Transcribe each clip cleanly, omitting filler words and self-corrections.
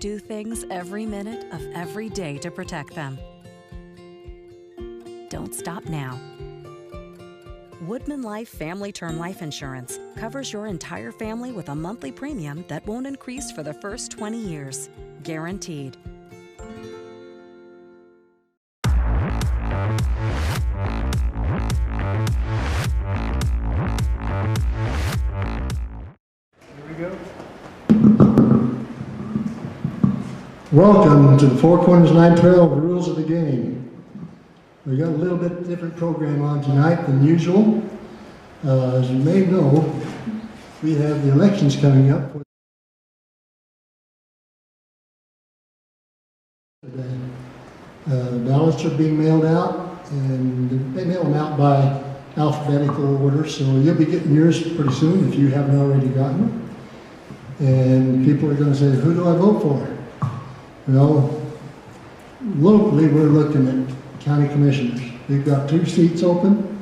do things every minute of every day to protect them. Don't stop now. Woodman Life Family Term Life Insurance covers your entire family with a monthly premium that won't increase for the first 20 years. Guaranteed. Welcome to the Four Corners 912 Rules of the Game. We got a little bit different program on tonight than usual. As you may know, we have the elections coming up. Ballots are being mailed out, and they mail them out by alphabetical order, so you'll be getting yours pretty soon if you haven't already gotten them. And people are going to say, who do I vote for? Well, locally we're looking at county commissioners. We've got 2 seats open,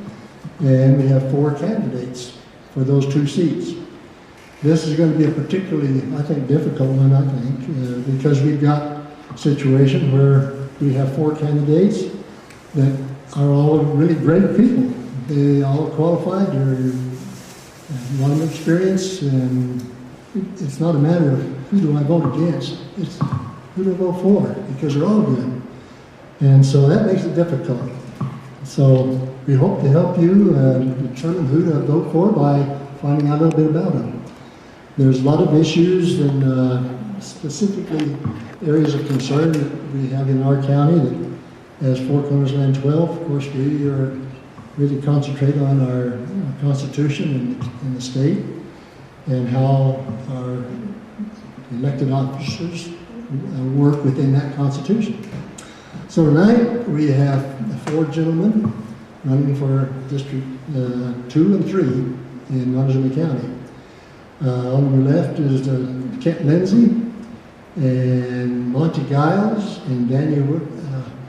and we have 4 candidates for those 2 seats. This is going to be a particularly, I think, difficult one, I think, because we've got a situation where we have 4 candidates that are all really great people. They all qualified, they're a lot of experience, and it's not a matter of who do I vote against, it's who do I vote for, because they're all good. And so that makes it difficult. So we hope to help you determine who to vote for by finding out a little bit about them. There's a lot of issues and specifically areas of concern that we have in our county that as Four Corners Land 12, of course, we are really concentrate on our Constitution in the state and how our elected officers work within that Constitution. So tonight we have 4 gentlemen running for District 2 and 3 in Montezuma County. On the left is Lindsay and Monty Guiles and Daniel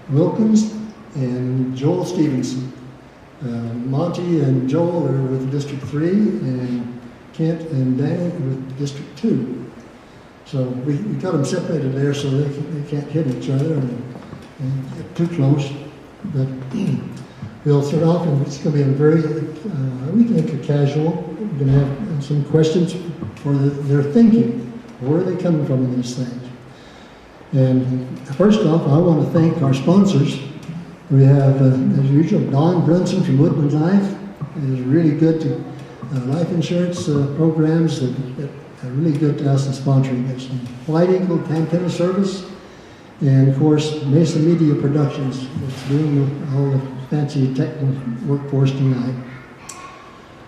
Wilkens and Joel Stevenson. Monty and Joel are with District 3 and Kent and Daniel with District 2. So we got them separated there so they can't hit each other and get too close. But we'll start off, and it's going to be a very, we think, a casual. We're going to have some questions for their thinking. Where are they coming from in these things? And first off, I want to thank our sponsors. We have, as usual, Don Brunson from Woodman Life. It is really good to life insurance programs that are really good to us in sponsoring this. White Eagle Antenna Service, and of course, Mesa Media Productions, that's doing all the fancy technical work for us tonight.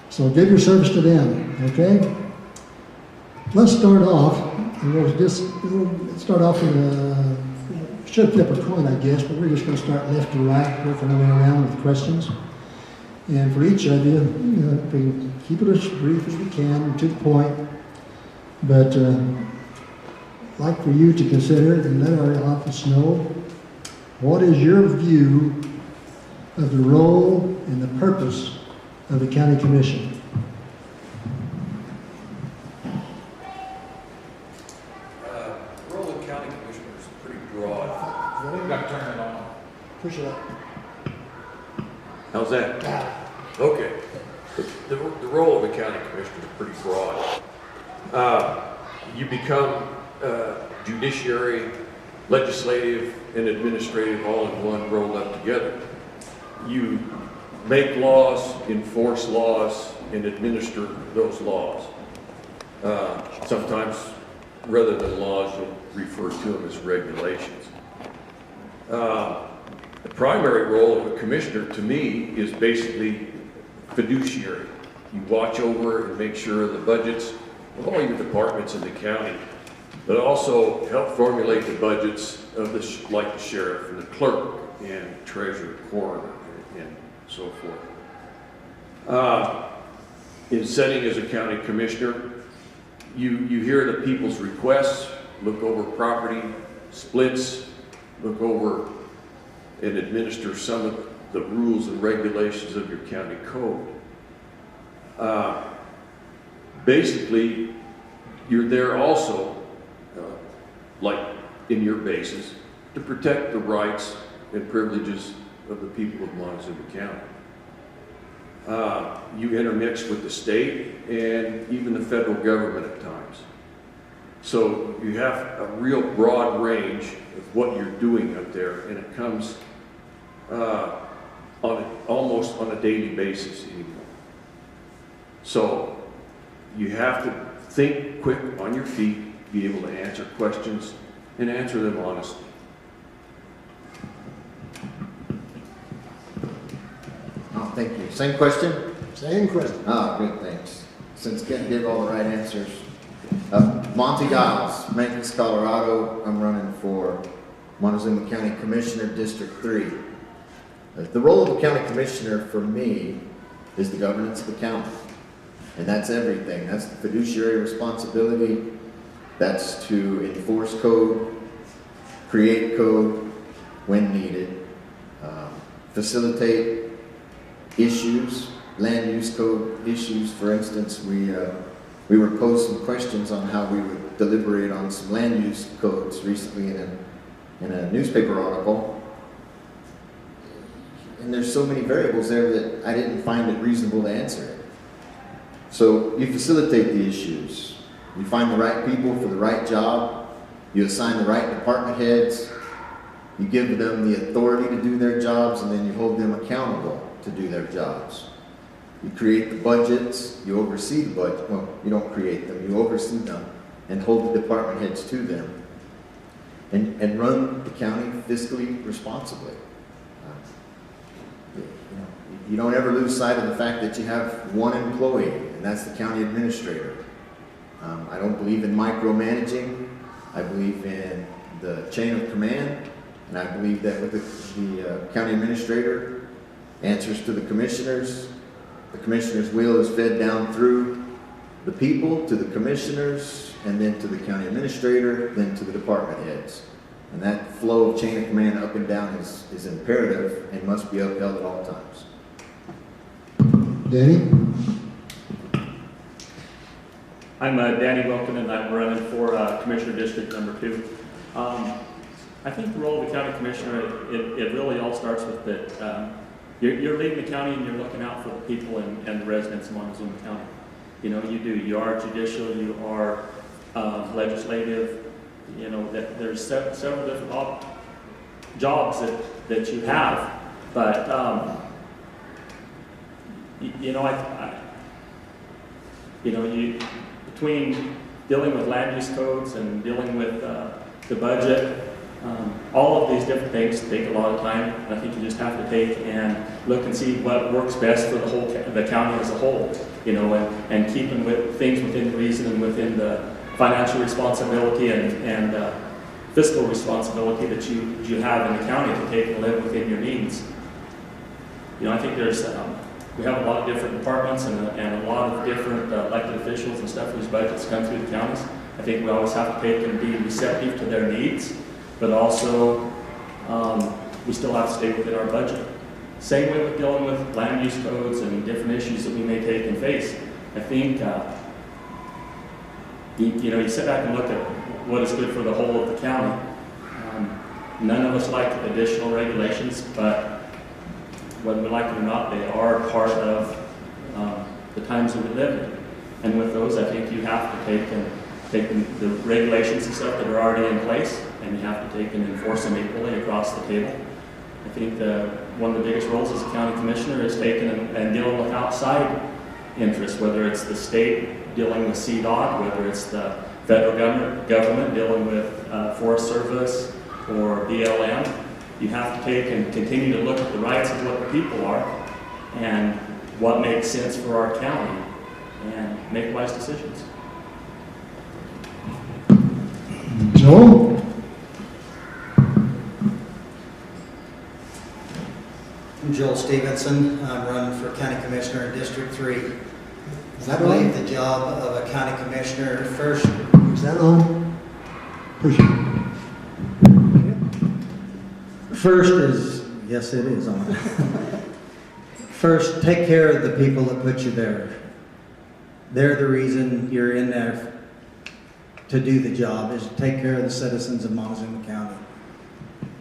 So give your service to them, okay? Let's start off, and we'll start off in a, should flip a coin, I guess, but we're just going to start left to right, working our way around with questions. And for each of you, we keep it as brief as we can, to the point. But I'd like for you to consider and let our office know, what is your view of the role and the purpose of the county commission? The role of county commissioner is pretty broad. You've got to turn it on. Push it up. How's that? Okay. The role of a county commissioner is pretty broad. You become judiciary, legislative, and administrative all in one, rolled up together. You make laws, enforce laws, and administer those laws. Sometimes, rather than laws, you'll refer to them as regulations. The primary role of a commissioner, to me, is basically fiduciary. You watch over and make sure the budgets of all your departments in the county, but also help formulate the budgets of like the sheriff and the clerk and treasurer, coroner, and so forth. In setting as a county commissioner, you hear the people's requests, look over property splits, look over and administer some of the rules and regulations of your county code. Basically, you're there also, like in your bases to protect the rights and privileges of the people of Montezuma County. You intermix with the state and even the federal government at times. So you have a real broad range of what you're doing up there, and it comes almost on a daily basis anymore. So you have to think quick on your feet, be able to answer questions, and answer them honestly. Oh, thank you. Same question? Same question. Oh, good, thanks. Since Ken gave all the right answers. Monty Guiles, Memphis, Colorado. I'm running for Montezuma County Commissioner, District 3. The role of the county commissioner for me is the governance of the county. And that's everything. That's the fiduciary responsibility. That's to enforce code, create code when needed, facilitate issues, land use code issues. For instance, we were posed some questions on how we would deliberate on some land use codes recently in a newspaper article. And there's so many variables there that I didn't find it reasonable to answer it. So you facilitate the issues. You find the right people for the right job. You assign the right department heads. You give them the authority to do their jobs, and then you hold them accountable to do their jobs. You create the budgets, you oversee the budget. Well, you don't create them, you oversee them and hold the department heads to them. And run the county fiscally responsibly. You don't ever lose sight of the fact that you have one employee, and that's the county administrator. I don't believe in micromanaging. I believe in the chain of command, and I believe that with the county administrator answers to the commissioner's will is fed down through the people to the commissioners, and then to the county administrator, then to the department heads. And that flow of chain of command up and down is imperative and must be upheld at all times. Danny? I'm Danny Wilken, and I'm running for Commissioner District number 2. I think the role of the county commissioner, it really all starts with that you're leading the county and you're looking out for the people and the residents of Montezuma County. You know, you are judicial, you are legislative, you know, that there's several different jobs that you have, but between dealing with land use codes and dealing with the budget, all of these different things take a lot of time. I think you just have to take and look and see what works best for the county as a whole, you know, and keeping with things within reason and within the financial responsibility and fiscal responsibility that you have in the county to take and live within your means. You know, I think we have a lot of different departments and a lot of different elected officials and stuff whose budgets come through the counties. I think we always have to take and be receptive to their needs, but also we still have to stay within our budget. Same way with dealing with land use codes and different issues that we may take and face. I think you sit back and look at what is good for the whole of the county. None of us like additional regulations, but whether we like it or not, they are part of the times that we live in. And with those, I think you have to take the regulations and stuff that are already in place, and you have to take and enforce them equally across the table. I think one of the biggest roles as a county commissioner is taking and dealing with outside interests, whether it's the state dealing with CDOT, whether it's the federal government dealing with Forest Service or BLM. You have to take and continue to look at the rights of what the people are and what makes sense for our county and make wise decisions. Joel? I'm Joel Stevenson. I'm running for County Commissioner in District 3. And I believe the job of a county commissioner first... Is that on? Push it. First is, yes it is on. First, take care of the people that put you there. They're the reason you're in there to do the job, is to take care of the citizens of Montezuma County,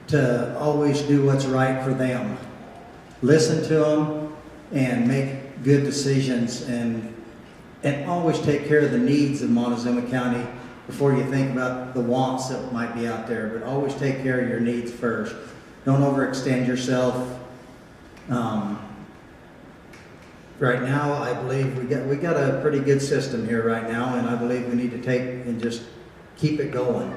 to always do what's right for them, listen to them, and make good decisions, and always take care of the needs of Montezuma County before you think about the wants that might be out there. But always take care of your needs first. Don't overextend yourself. Right now, I believe we got a pretty good system here right now, and I believe we need to take and just keep it going.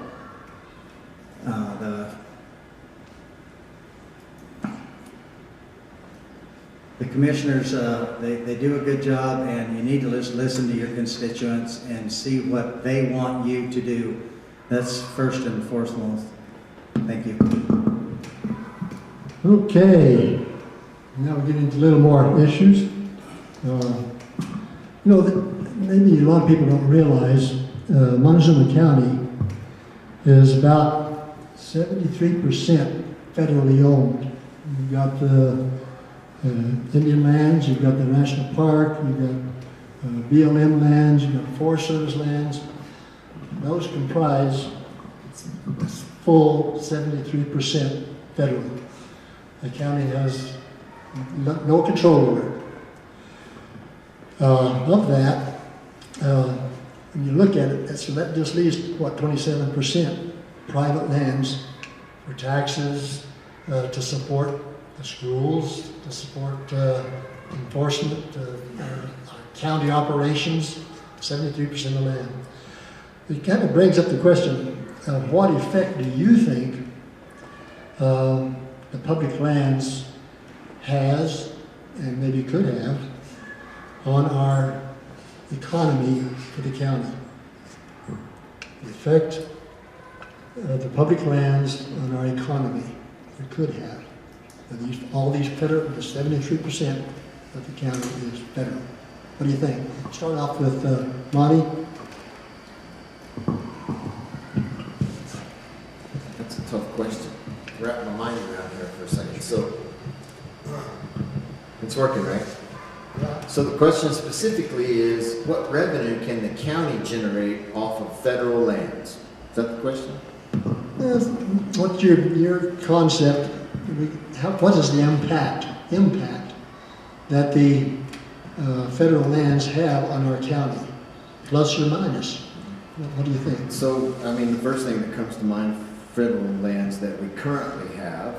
The commissioners, they do a good job, and you need to just listen to your constituents and see what they want you to do. That's first and foremost. Thank you. Okay, now we get into a little more issues. Maybe a lot of people don't realize Montezuma County is about 73% federally owned. You've got the Indian lands, you've got the national park, you've got BLM lands, you've got Forest Service lands. Those comprise full 73% federal. The county has no control over it. Of that, when you look at it, that just leaves, 27% private lands for taxes, to support the schools, to support enforcement, county operations, 73% of land. It kind of brings up the question of what effect do you think the public lands has, and maybe could have, on our economy for the county. The effect of the public lands on our economy, it could have. All these federal, the 73% of the county is federal. What do you think? Start off with Monty. That's a tough question. Wrap my mind around here for a second. So, it's working, right? So the question specifically is, what revenue can the county generate off of federal lands? Is that the question? What's your concept? What is the impact that the federal lands have on our county, plus or minus? What do you think? So, I mean, the first thing that comes to mind, federal lands that we currently have,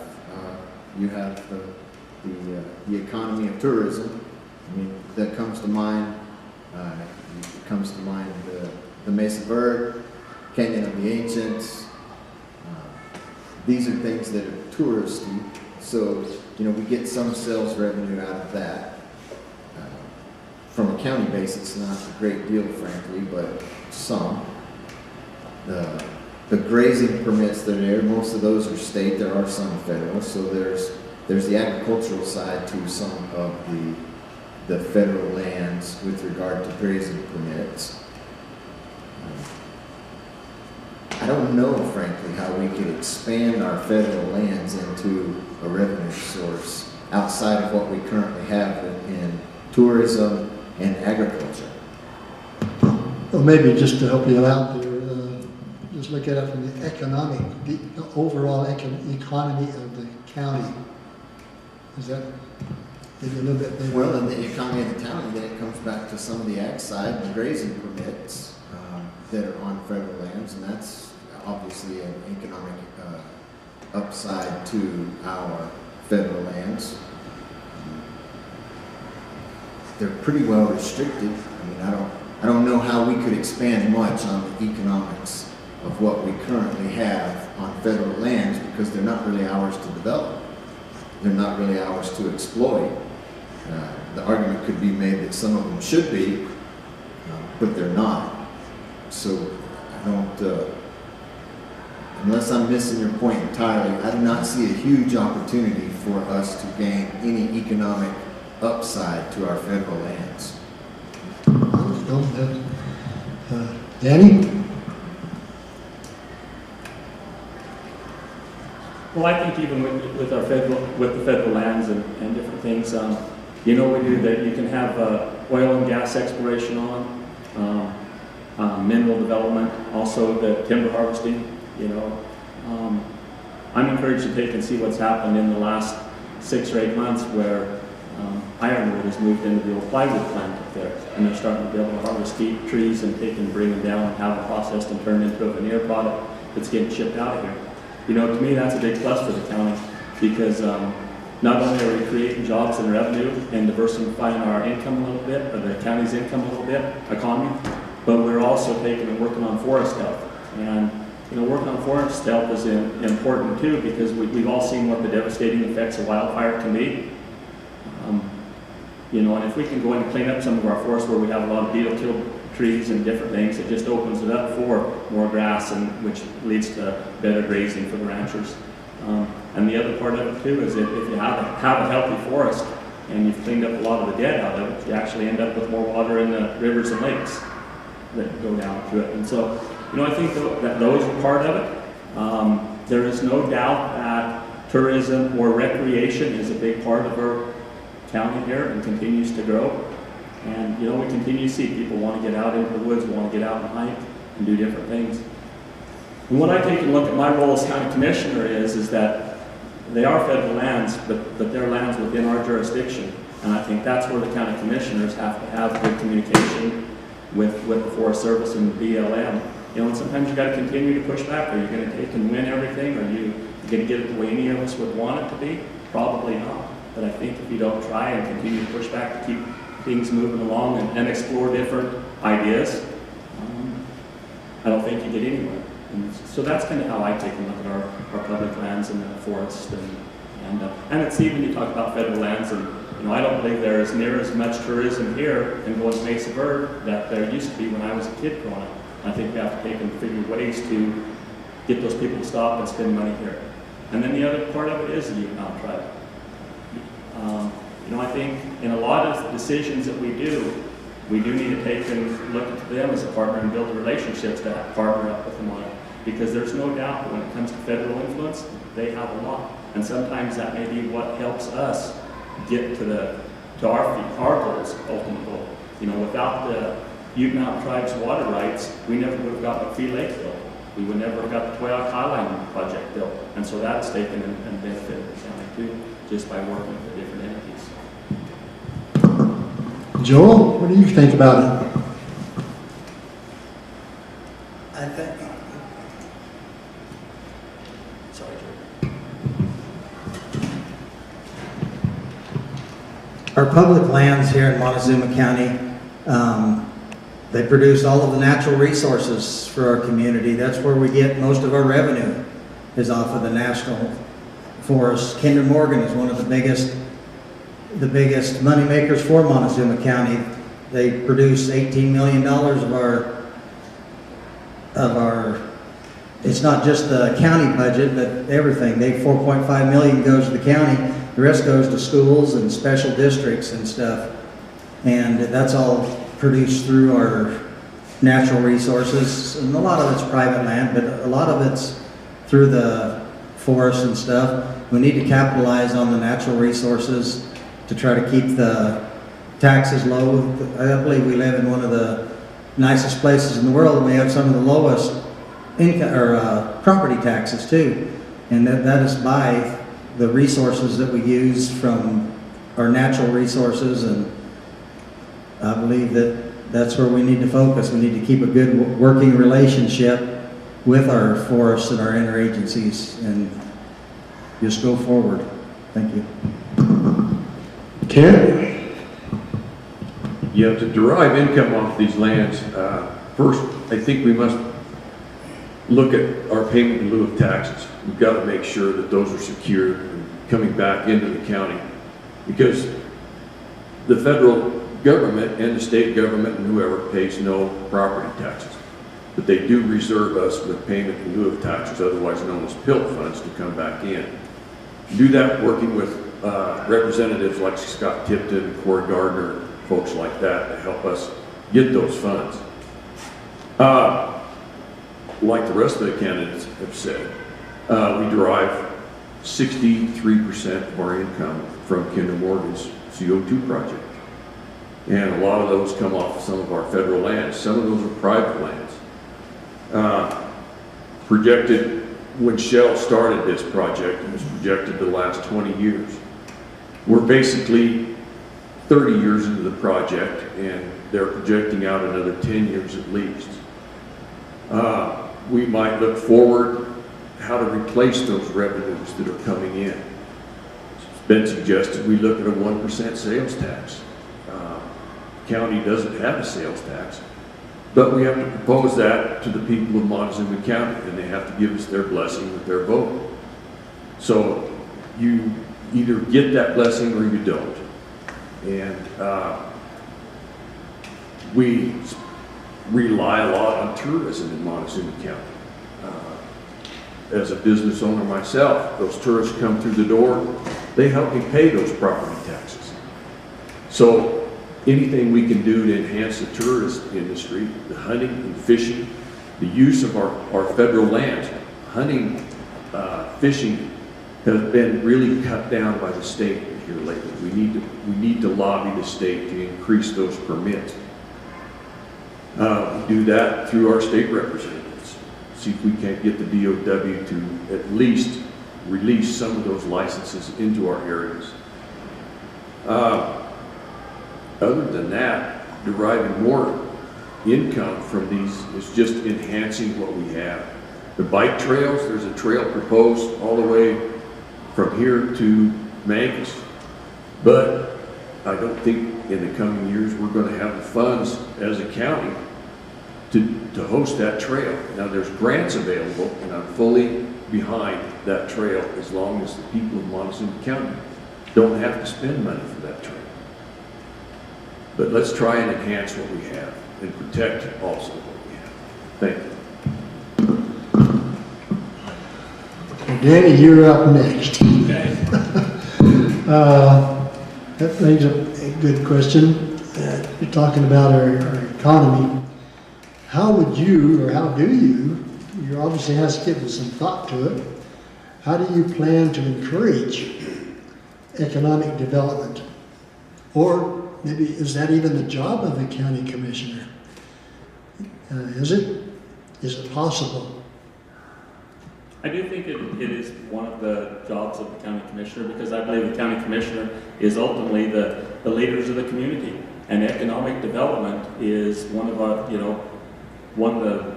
you have the economy of tourism. I mean, that comes to mind. Comes to mind the Mesa Verde, Canyon of the Ancients. These are things that are touristy, so we get some sales revenue out of that. From a county basis, not a great deal, frankly, but some. The grazing permits that are there, most of those are state. There are some federal, so there's the agricultural side to some of the federal lands with regard to grazing permits. I don't know, frankly, how we could expand our federal lands into a revenue source outside of what we currently have in tourism and agriculture. Well, maybe just to help you out there, just look at it from the overall economy of the county. Is that maybe a little bit better? Well, in the economy of the county, then it comes back to some of the ag side, the grazing permits that are on federal lands, and that's obviously an economic upside to our federal lands. They're pretty well restricted. I mean, I don't know how we could expand much on the economics of what we currently have on federal lands because they're not really ours to develop. They're not really ours to exploit. The argument could be made that some of them should be, but they're not. So I don't, unless I'm missing your point entirely, I do not see a huge opportunity for us to gain any economic upside to our federal lands. Danny? Well, I think even with the federal lands and different things, we do that you can have oil and gas exploration on. mineral development, also the timber harvesting, you know. I'm encouraged to take and see what's happened in the last 6 or 8 months where ironwood has moved into the old plywood plant up there, and they're starting to be able to harvest deep trees and take and bring them down and have them processed and turned into a veneer product that's getting shipped out of here. You know, to me, that's a big plus for the county because not only are we creating jobs and revenue and diversifying our income a little bit, or the county's income a little bit, economy, but we're also taking and working on forest health. And you know, working on forest health is important too because we've all seen what the devastating effects of wildfire can be. You know, and if we can go in and clean up some of our forests where we have a lot of beetle-killed trees and different things, it just opens it up for more grass, and which leads to better grazing for the ranchers. And the other part of it too is if you have a healthy forest and you've cleaned up a lot of the dead out of it, you actually end up with more water in the rivers and lakes that go down to it. And so, you know, I think that those are part of it. There is no doubt that tourism or recreation is a big part of our county here and continues to grow. And, you know, we continue to see people want to get out into the woods, want to get out and hike and do different things. And when I take a look at my role as county commissioner is that they are federal lands, but they're lands within our jurisdiction. And I think that's where the county commissioners have to have good communication with the Forest Service and the BLM. You know, and sometimes you got to continue to push back. Are you going to take and win everything? Are you going to get it the way any of us would want it to be? Probably not. But I think if you don't try and continue to push back to keep things moving along and explore different ideas, I don't think you get anywhere. And so that's kind of how I take a look at our public lands and the forest. And it's even, you talk about federal lands, and you know, I don't believe there is near as much tourism here in going to Mesa Verde that there used to be when I was a kid growing up. I think we have to take and figure ways to get those people to stop and spend money here. And then the other part of it is the Ute tribe. You know, I think in a lot of the decisions that we do need to take and look at them as a partner and build relationships to partner up with them on it. Because there's no doubt that when it comes to federal influence, they have a lot. And sometimes that may be what helps us get to our goals, ultimate goal. You know, without the Ute Mountain Tribe's water rights, we never would have got McPhee Lake built. We would never have got the Toyoak Highline project built. And so that's taken and benefited the county too, just by working with the different entities. Joel, what do you think about it? I think, Sorry, Joe. our public lands here in Montezuma County, they produce all of the natural resources for our community. That's where we get most of our revenue, is off of the national forests. Kinder Morgan is one of the biggest money makers for Montezuma County. They produce $18 million of our, it's not just the county budget, but everything. 4.5 million goes to the county. The rest goes to schools and special districts and stuff. And that's all produced through our natural resources. And a lot of it's private land, but a lot of it's through the forests and stuff. We need to capitalize on the natural resources to try to keep the taxes low. I believe we live in one of the nicest places in the world, and we have some of the lowest income or property taxes too. And that is by the resources that we use from our natural resources, and I believe that's where we need to focus. We need to keep a good working relationship with our forests and our interagencies and just go forward. Thank you. Ken? Yeah, to derive income off these lands, first, I think we must look at our payment in lieu of taxes. We've got to make sure that those are secure and coming back into the county, because the federal government and the state government and whoever pays no property taxes. But they do reserve us with payment in lieu of taxes, otherwise known as PILT funds, to come back in. Do that working with representatives like Scott Tipton, Corey Gardner, folks like that to help us get those funds. Like the rest of the candidates have said, we derive 63% of our income from Kinder Morgan's CO2 project. And a lot of those come off of some of our federal lands. Some of those are private lands. Projected, when Shell started this project, it was projected to last 20 years. We're basically 30 years into the project, and they're projecting out another 10 years at least. We might look forward how to replace those revenues that are coming in. It's been suggested we look at a 1% sales tax. County doesn't have a sales tax, but we have to propose that to the people of Montezuma County, and they have to give us their blessing with their vote. So you either get that blessing or you don't. And we rely a lot on tourism in Montezuma County. As a business owner myself, those tourists come through the door, they help me pay those property taxes. So anything we can do to enhance the tourist industry, the hunting and fishing, the use of our federal lands, hunting, fishing has been really cut down by the state here lately. We need to lobby the state to increase those permits. We do that through our state representatives. See if we can't get the DOW to at least release some of those licenses into our areas. Other than that, deriving more income from these is just enhancing what we have. The bike trails, there's a trail proposed all the way from here to Mancos. But I don't think in the coming years we're going to have the funds as a county to host that trail. Now there's grants available, and I'm fully behind that trail as long as the people of Montezuma County don't have to spend money for that trail. But let's try and enhance what we have and protect also what we have. Thank you. Well, Danny, you're up next. Okay. That brings up a good question. You're talking about our economy. How would you, or how do you obviously has given some thought to it, how do you plan to encourage economic development? Or maybe is that even the job of a county commissioner? Is it possible? I do think it is one of the jobs of the county commissioner, because I believe the county commissioner is ultimately the leaders of the community, and economic development is one of the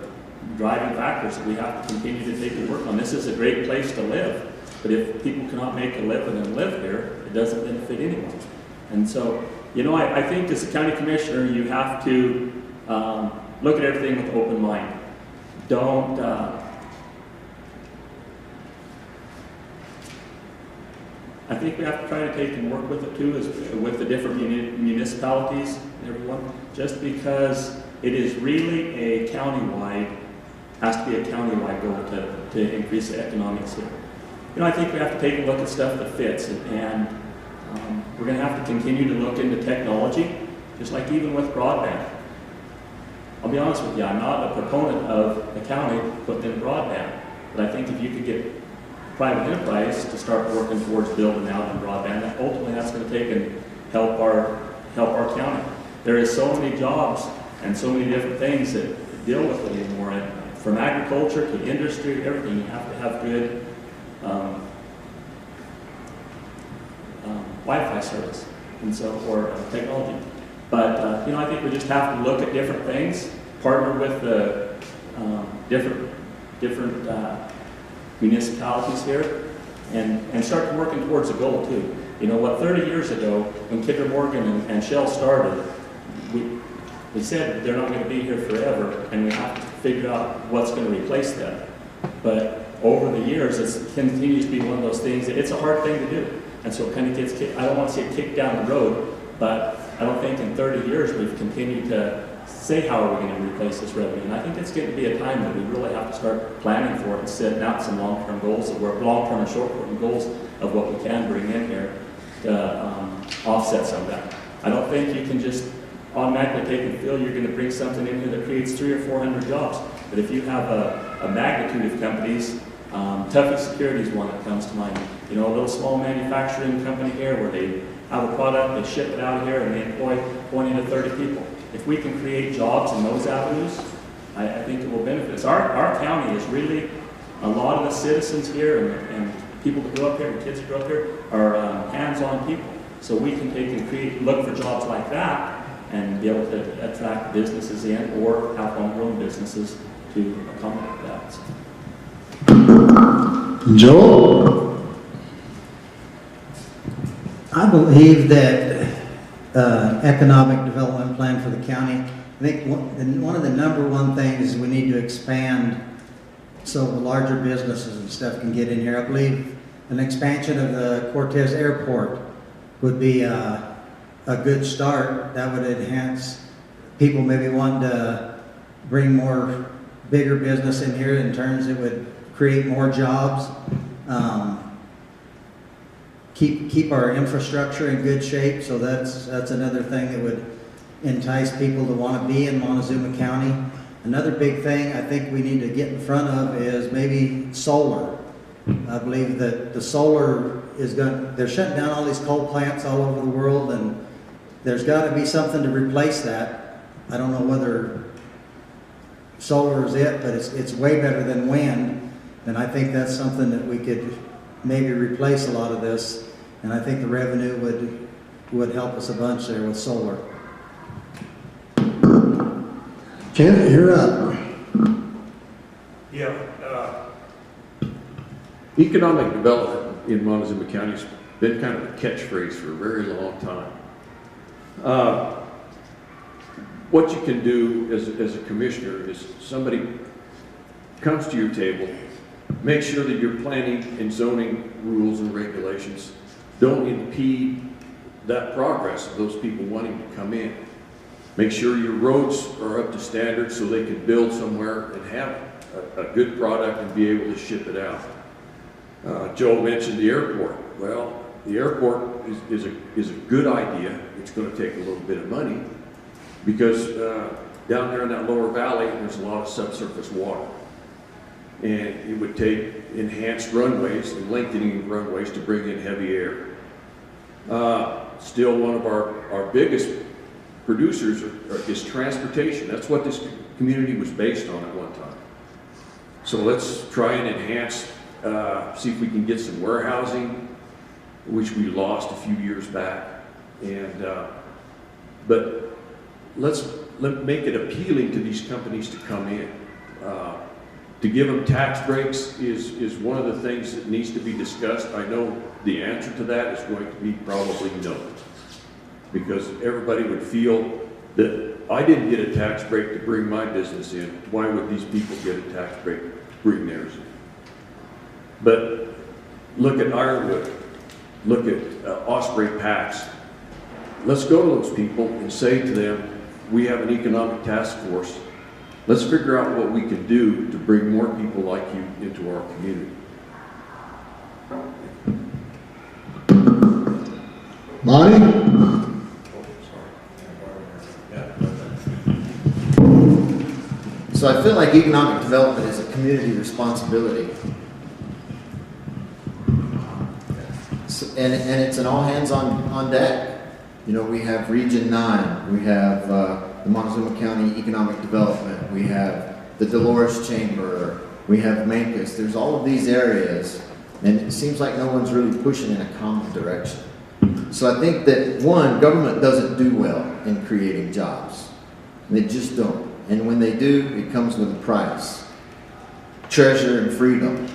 driving factors that we have to continue to take and work on. This is a great place to live, but if people cannot make a living and live here, it doesn't benefit anyone. And so, I think as a county commissioner, you have to look at everything with an open mind. Don't I think we have to try to take and work with it too, with the different municipalities and everyone, just because it is really has to be a countywide goal to increase the economics here. I think we have to take a look at stuff that fits, and we're going to have to continue to look into technology, just like even with broadband. I'll be honest with you, I'm not a proponent of the county putting in broadband, but I think if you could get private enterprise to start working towards building out in broadband, ultimately that's going to take and help our county. There is so many jobs and so many different things that deal with it anymore. And from agriculture to industry, everything, you have to have good Wi-Fi service or technology. But I think we just have to look at different things, partner with the different municipalities here, and start working towards a goal too. 30 years ago, when Kinder Morgan and Shell started, we said they're not going to be here forever, and we have to figure out what's going to replace them. But over the years, it continues to be one of those things that it's a hard thing to do. And so it kind of gets kicked. I don't want to see it kicked down the road, but I don't think in 30 years we've continued to say how are we going to replace this revenue. And I think it's going to be a time that we really have to start planning for it and setting out some long-term goals, long-term and short-term goals of what we can bring in here to offset some of that. I don't think you can just automatically take and feel you're going to bring something in here that creates 300 or 400 jobs. But if you have a magnitude of companies, Tuffy Security is one that comes to mind. A little small manufacturing company here where they have a product, they ship it out here, and they employ 20 to 30 people. If we can create jobs in those avenues, I think it will benefit us. Our county is really, a lot of the citizens here and people that grow up here and kids that grow up here are hands-on people. So we can take and look for jobs like that and be able to attract businesses in or have homegrown businesses to accommodate that. So. Joel? I believe that economic development plan for the county, I think one of the number one things is we need to expand so the larger businesses and stuff can get in here. I believe an expansion of the Cortez Airport would be a good start. That would enhance people maybe wanting to bring more bigger business in here. In terms, it would create more jobs. Keep our infrastructure in good shape. So that's another thing that would entice people to want to be in Montezuma County. Another big thing I think we need to get in front of is maybe solar. I believe that the solar is they're shutting down all these coal plants all over the world, and there's got to be something to replace that. I don't know whether solar is it, but it's way better than wind, and I think that's something that we could maybe replace a lot of this, and I think the revenue would help us a bunch there with solar. Ken, you're up. Yeah. Economic development in Montezuma County has been kind of a catchphrase for a very long time. What you can do as a commissioner is somebody comes to your table, make sure that your planning and zoning rules and regulations don't impede that progress of those people wanting to come in. Make sure your roads are up to standard so they can build somewhere and have a good product and be able to ship it out. Joe mentioned the airport. Well, the airport is a good idea. It's going to take a little bit of money because down there in that lower valley, there's a lot of subsurface water. And it would take enhanced runways and lengthening runways to bring in heavy air. Still one of our biggest producers is transportation. That's what this community was based on at one time. So let's try and enhance, see if we can get some warehousing, which we lost a few years back. And but let's make it appealing to these companies to come in. To give them tax breaks is one of the things that needs to be discussed. I know the answer to that is going to be probably no. Because everybody would feel that I didn't get a tax break to bring my business in. Why would these people get a tax break to bring theirs in? But look at Ironwood, look at Osprey Pax. Let's go to those people and say to them, we have an economic task force. Let's figure out what we can do to bring more people like you into our community. Monty? So I feel like economic development is a community responsibility. And it's an all hands on deck. You know, we have Region 9, we have the Montezuma County Economic Development, we have the Dolores Chamber, we have Mancus. There's all of these areas, and it seems like no one's really pushing in a common direction. So I think that, one, government doesn't do well in creating jobs. They just don't. And when they do, it comes with a price. Treasure and freedom.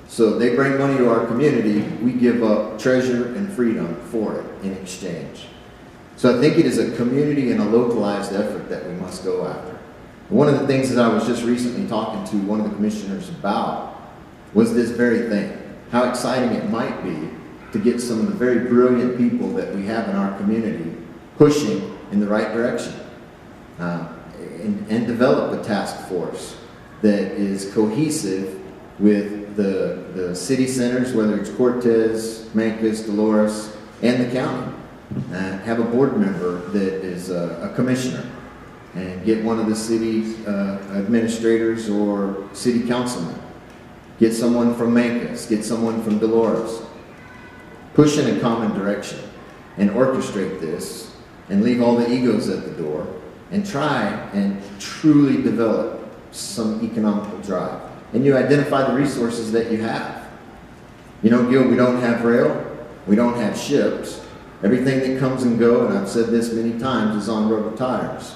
So they bring money to our community, we give up treasure and freedom for it in exchange. So I think it is a community and a localized effort that we must go after. One of the things that I was just recently talking to one of the commissioners about was this very thing. How exciting it might be to get some of the very brilliant people that we have in our community pushing in the right direction. And develop a task force that is cohesive with the city centers, whether it's Cortez, Mancus, Dolores, and the county. Have a board member that is a commissioner, and get one of the city administrators or city councilmen. Get someone from Mancus, get someone from Dolores. Push in a common direction. and orchestrate this and leave all the egos at the door and try and truly develop some economical drive. And you identify the resources that you have. You know, Gil, we don't have rail, we don't have ships. Everything that comes and goes, and I've said this many times, is on rubber tires.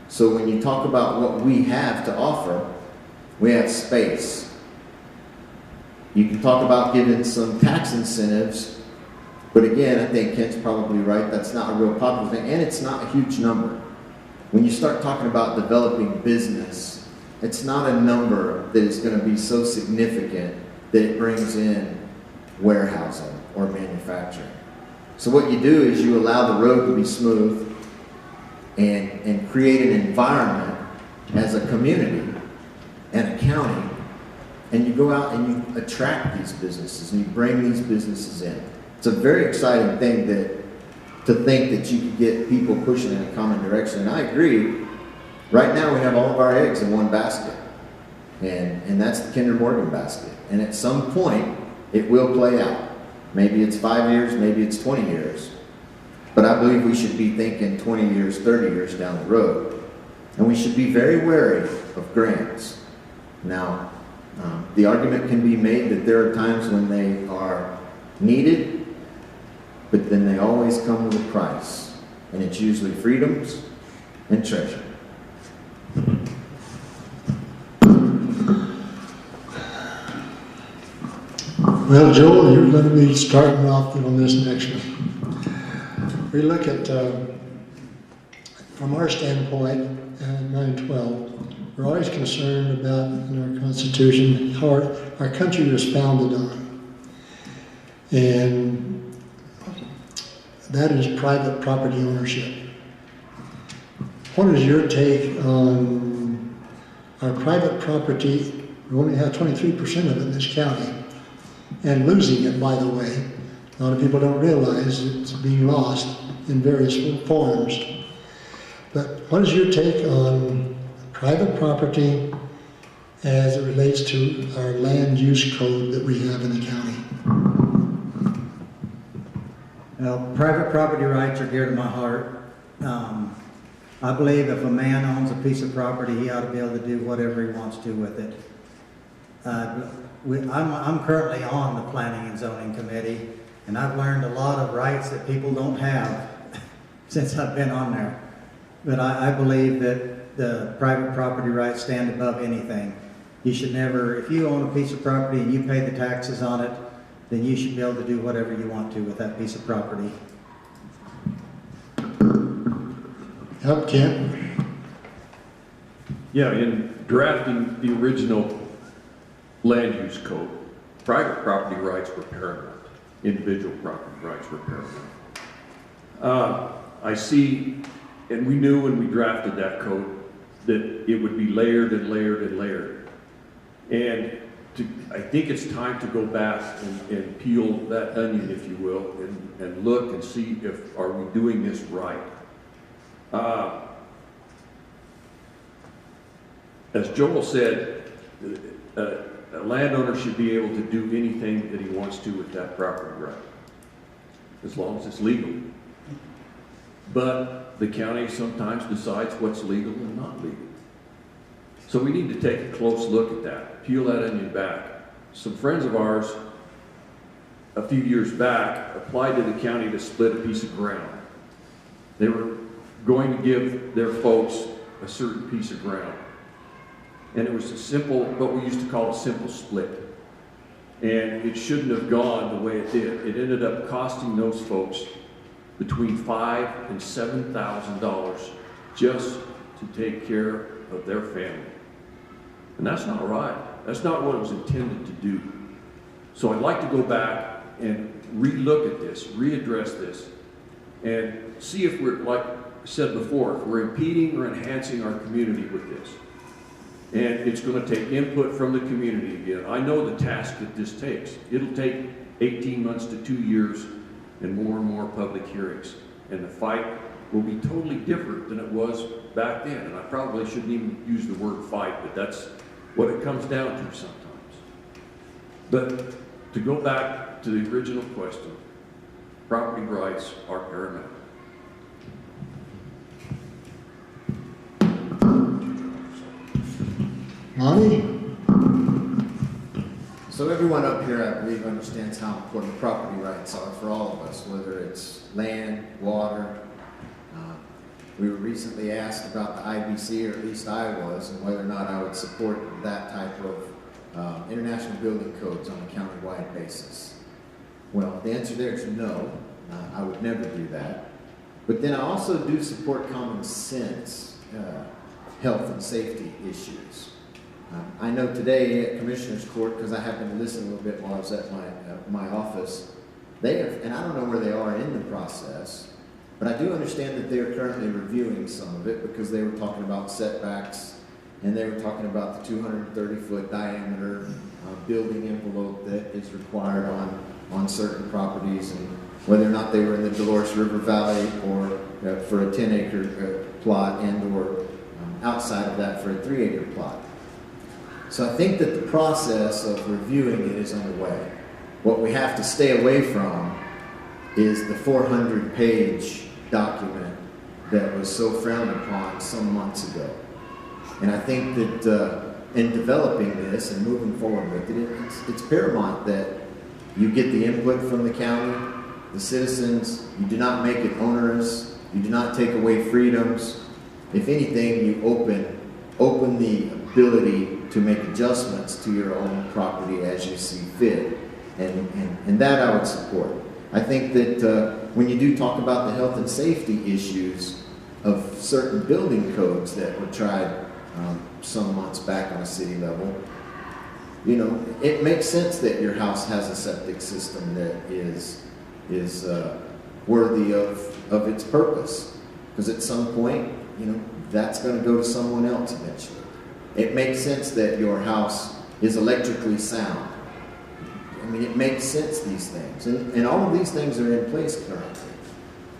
So when you talk about what we have to offer, we have space. You can talk about giving some tax incentives, but again, I think Kent's probably right, that's not a real popular thing, and it's not a huge number. When you start talking about developing business, it's not a number that is going to be so significant that it brings in warehousing or manufacturing. So what you do is you allow the road to be smooth and create an environment as a community and a county, and you go out and you attract these businesses and you bring these businesses in. It's a very exciting thing to think that you could get people pushing in a common direction. And I agree, right now we have all of our eggs in one basket, and that's the Kinder Morgan basket. And at some point, it will play out. Maybe it's 5 years, maybe it's 20 years. But I believe we should be thinking 20 years, 30 years down the road. And we should be very wary of grants. Now, the argument can be made that there are times when they are needed, but then they always come with a price. And it's usually freedoms and treasure. Well, Joel, you're going to be starting off on this next one. We look at, from our standpoint, 912, we're always concerned about, in our Constitution, how our country was founded on. And that is private property ownership. What is your take on our private property? We only have 23% of it in this county. And losing it, by the way. A lot of people don't realize it's being lost in various forms. But what is your take on private property as it relates to our land use code that we have in the county? Well, private property rights are dear to my heart. I believe if a man owns a piece of property, he ought to be able to do whatever he wants to with it. I'm currently on the Planning and Zoning Committee, and I've learned a lot of rights that people don't have since I've been on there. But I believe that the private property rights stand above anything. You should never, if you own a piece of property and you pay the taxes on it, then you should be able to do whatever you want to with that piece of property. Yep, Kent? Yeah, in drafting the original land use code, private property rights were paramount. Individual property rights were paramount. I see, and we knew when we drafted that code that it would be layered and layered and layered. And I think it's time to go back and peel that onion, if you will, and look and see if are we doing this right. As Joel said, a landowner should be able to do anything that he wants to with that property right, as long as it's legal. But the county sometimes decides what's legal and not legal. So we need to take a close look at that, peel that onion back. Some friends of ours, a few years back, applied to the county to split a piece of ground. They were going to give their folks a certain piece of ground. And it was a simple, what we used to call a simple split. And it shouldn't have gone the way it did. It ended up costing those folks between $5,000 and $7,000 just to take care of their family. And that's not right. That's not what it was intended to do. So I'd like to go back and re-look at this, readdress this, and see if we're, like I said before, if we're impeding or enhancing our community with this. And it's going to take input from the community again. I know the task that this takes. It'll take 18 months to 2 years and more public hearings. And the fight will be totally different than it was back then. And I probably shouldn't even use the word fight, but that's what it comes down to sometimes. But to go back to the original question, property rights are paramount. Monty? So everyone up here, I believe, understands how important property rights are for all of us, whether it's land, water. We were recently asked about the IBC, or at least I was, and whether or not I would support that type of international building codes on a county-wide basis. Well, the answer there is no. I would never do that. But then I also do support common sense health and safety issues. I know today at Commissioner's Court, because I happened to listen a little bit while I was at my office, they have, and I don't know where they are in the process, but I do understand that they are currently reviewing some of it, because they were talking about setbacks, and they were talking about the 230-foot diameter building envelope that is required on certain properties, and whether or not they were in the Dolores River Valley or for a 10-acre plot, and or outside of that for a 3-acre plot. So I think that the process of reviewing it is underway. What we have to stay away from is the 400-page document that was so frowned upon some months ago. And I think that in developing this and moving forward with it, it's paramount that you get the input from the county, the citizens. You do not make it onerous. You do not take away freedoms. If anything, you open the ability to make adjustments to your own property as you see fit. And that I would support. I think that when you do talk about the health and safety issues of certain building codes that were tried some months back on a city level, you know, it makes sense that your house has a septic system that is worthy of its purpose. Because at some point, you know, that's going to go to someone else eventually. It makes sense that your house is electrically sound. I mean, it makes sense, these things. And all of these things are in place currently.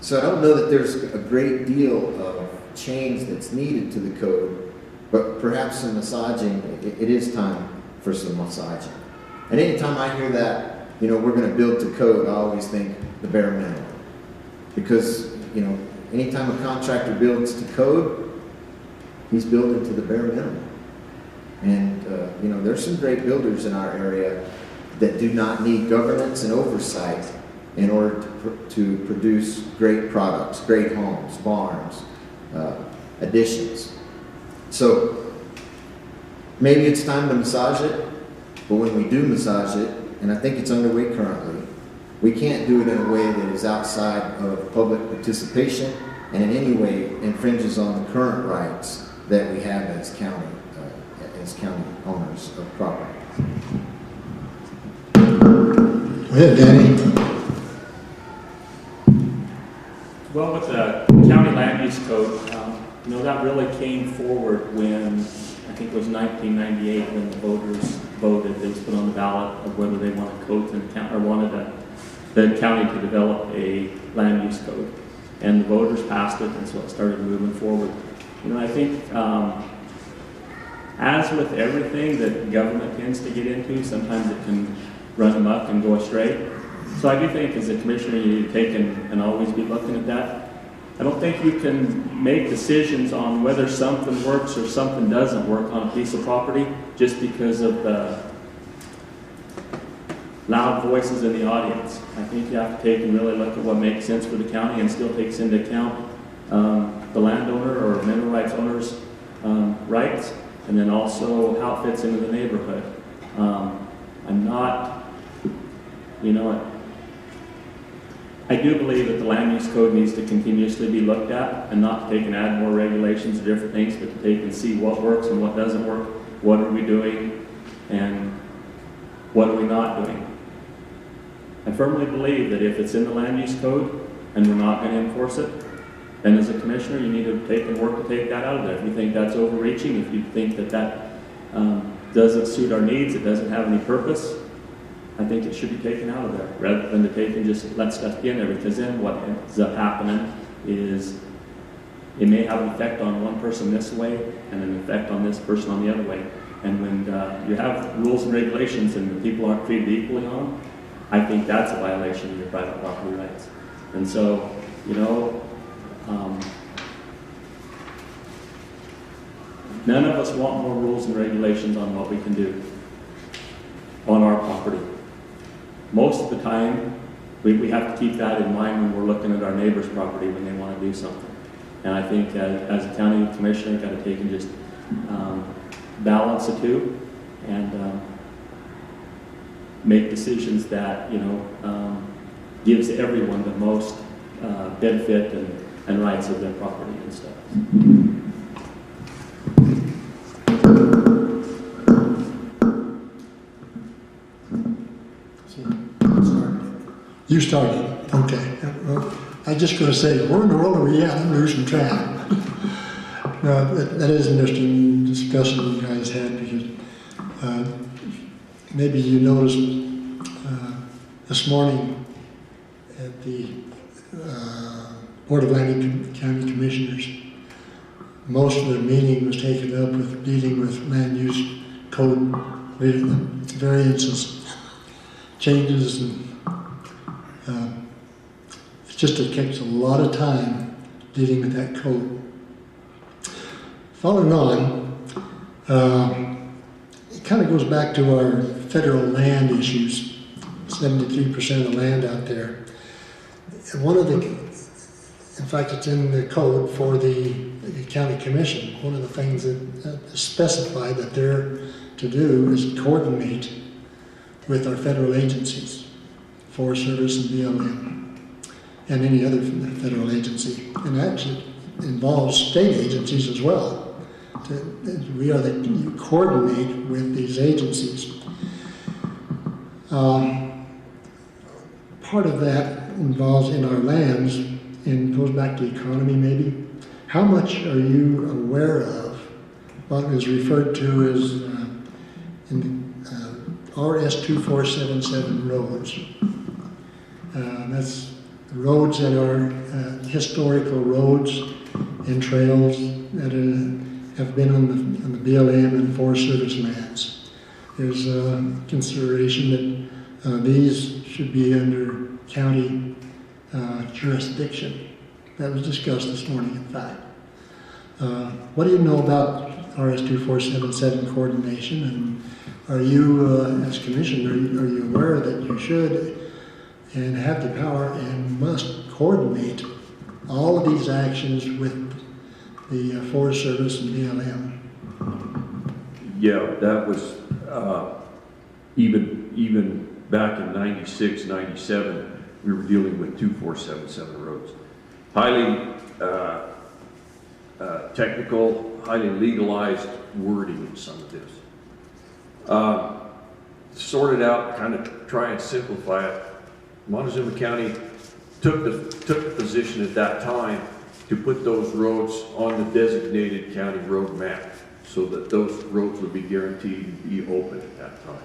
So I don't know that there's a great deal of change that's needed to the code, but perhaps some massaging, it is time for some massaging. And anytime I hear that, you know, we're going to build to code, I always think the bare minimum. Because, you know, anytime a contractor builds to code, he's building to the bare minimum. And, you know, there's some great builders in our area that do not need governance and oversight in order to produce great products, great homes, barns, additions. So maybe it's time to massage it, but when we do massage it, and I think it's underway currently, we can't do it in a way that is outside of public participation and in any way infringes on the current rights that we have as county owners of property. Go ahead, Danny. Well, with the county land use code, you know, that really came forward when, I think it was 1998, when the voters voted, it was put on the ballot of whether they wanted codes in the county, or wanted the county to develop a land use code. And the voters passed it, and so it started moving forward. You know, I think, as with everything that government tends to get into, sometimes it can run amok and go astray. So I do think as a commissioner you need to take and always be looking at that. I don't think you can make decisions on whether something works or something doesn't work on a piece of property just because of the loud voices in the audience. I think you have to take and really look at what makes sense for the county and still takes into account the landowner or mineral rights owner's rights, and then also how it fits into the neighborhood. I'm not, you know, I do believe that the land use code needs to continuously be looked at and not to take and add more regulations or different things, but to take and see what works and what doesn't work, what are we doing, and what are we not doing. I firmly believe that if it's in the land use code and we're not going to enforce it, then as a commissioner you need to take and work to take that out of there. If you think that's overreaching, if you think that doesn't suit our needs, it doesn't have any purpose, I think it should be taken out of there rather than to take and just let stuff be in there, because then what ends up happening is it may have an effect on one person this way and an effect on this person on the other way. And when you have rules and regulations and the people aren't treated equally on, I think that's a violation of your private property rights. And so, you know, none of us want more rules and regulations on what we can do on our property. Most of the time, we have to keep that in mind when we're looking at our neighbor's property when they want to do something. And I think as a county commissioner, you've got to take and just balance the two and make decisions that, you know, gives everyone the most benefit and rights of their property and stuff. You started. Okay. Well, I was just going to say, where in the world are we at? I'm losing track. No, that is an interesting discussion you guys had, because maybe you noticed this morning at the Board of Lamby County Commissioners, most of the meeting was taken up with dealing with land use code variances, changes, and it takes a lot of time dealing with that code. Following on, it kind of goes back to our federal land issues, 73% of the land out there. And one of the, in fact, it's in the code for the county commission, one of the things that is specified that they're to do is coordinate with our federal agencies, Forest Service and BLM, and any other federal agency. And actually involves state agencies as well. We are you coordinate with these agencies. Part of that involves in our lands and goes back to economy maybe. How much are you aware of what is referred to as RS 2477 roads? That's roads that are historical roads and trails that have been on the BLM and Forest Service lands. There's a consideration that these should be under county jurisdiction. That was discussed this morning, in fact. What do you know about RS 2477 coordination, and are you, as commissioner, are you aware that you should and have the power and must coordinate all of these actions with the Forest Service and BLM? Yeah, that was even back in 96, 97, we were dealing with 2477 roads. Highly technical, highly legalized wording in some of this. Sort it out, kind of try and simplify it. Montezuma County took the position at that time to put those roads on the designated county road map so that those roads would be guaranteed to be open at that time.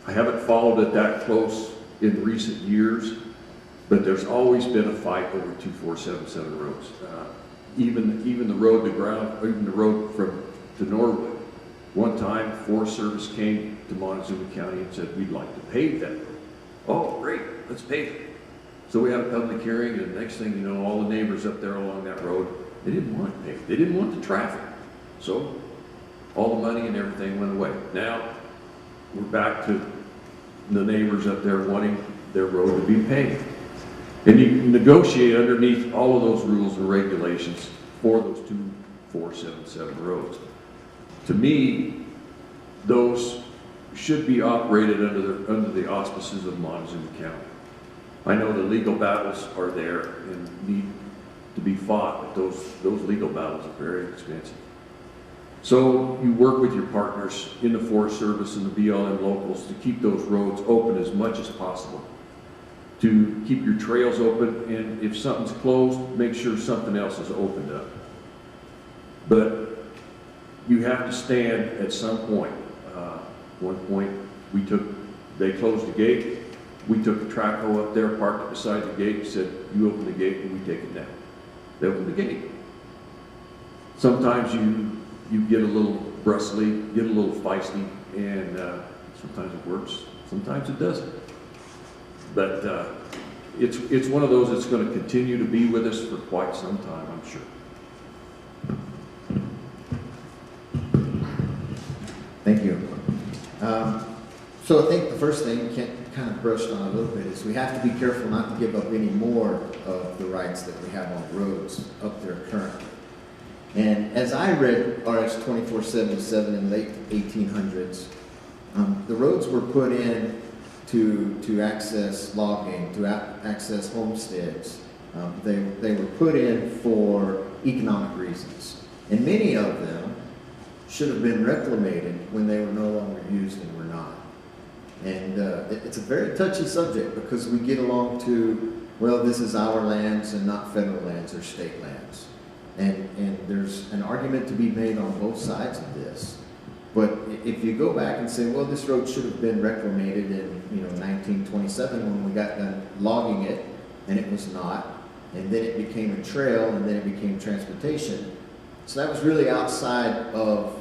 I haven't followed it that close in recent years, but there's always been a fight over 2477 roads. Even the road to ground, even the road to Norwood. One time, Forest Service came to Montezuma County and said, we'd like to pave that road. Oh, great, let's pave it. So we had a public hearing, and the next thing you know, all the neighbors up there along that road, they didn't want it paved. They didn't want the traffic. So all the money and everything went away. Now we're back to the neighbors up there wanting their road to be paved. And you negotiate underneath all of those rules and regulations for those 2477 roads. To me, those should be operated under the auspices of Montezuma County. I know the legal battles are there and need to be fought, but those legal battles are very expensive. So you work with your partners in the Forest Service and the BLM locals to keep those roads open as much as possible, to keep your trails open, and if something's closed, make sure something else is opened up. But you have to stand at some point. One point, they closed the gate. We took the track hoe up there, parked it beside the gate, and said, you open the gate and we take it down. They opened the gate. Sometimes you get a little brustly, get a little feisty, and sometimes it works, Sometimes it doesn't. But it's one of those that's going to continue to be with us for quite some time, I'm sure. Thank you. So I think the first thing, Kent kind of brushed on a little bit, is we have to be careful not to give up any more of the rights that we have on roads up there currently. And as I read RS 2477 in the late 1800s, the roads were put in to access logging, to access homesteads. They were put in for economic reasons. And many of them should have been reclamated when they were no longer used and were not. And it's a very touchy subject because we get along to, well, this is our lands and not federal lands or state lands. And there's an argument to be made on both sides of this. But if you go back and say, well, this road should have been reclamated in 1927 when we got done logging it, and it was not, and then it became a trail, and then it became transportation. So that was really outside of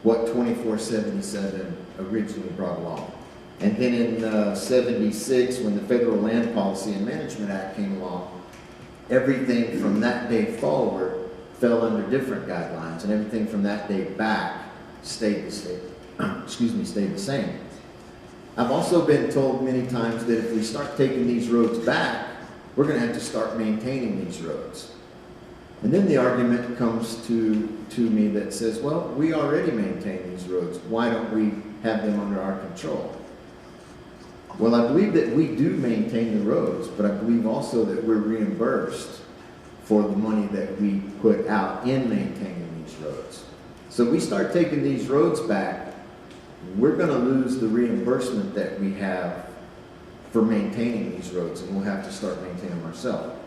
what 2477 originally brought along. And then in 76, when the Federal Land Policy and Management Act came along, everything from that day forward fell under different guidelines, and everything from that day back stayed the same. I've also been told many times that if we start taking these roads back, we're going to have to start maintaining these roads. And then the argument comes to me that says, well, we already maintain these roads. Why don't we have them under our control? Well, I believe that we do maintain the roads, but I believe also that we're reimbursed for the money that we put out in maintaining these roads. So if we start taking these roads back, we're going to lose the reimbursement that we have for maintaining these roads, and we'll have to start maintaining them ourselves.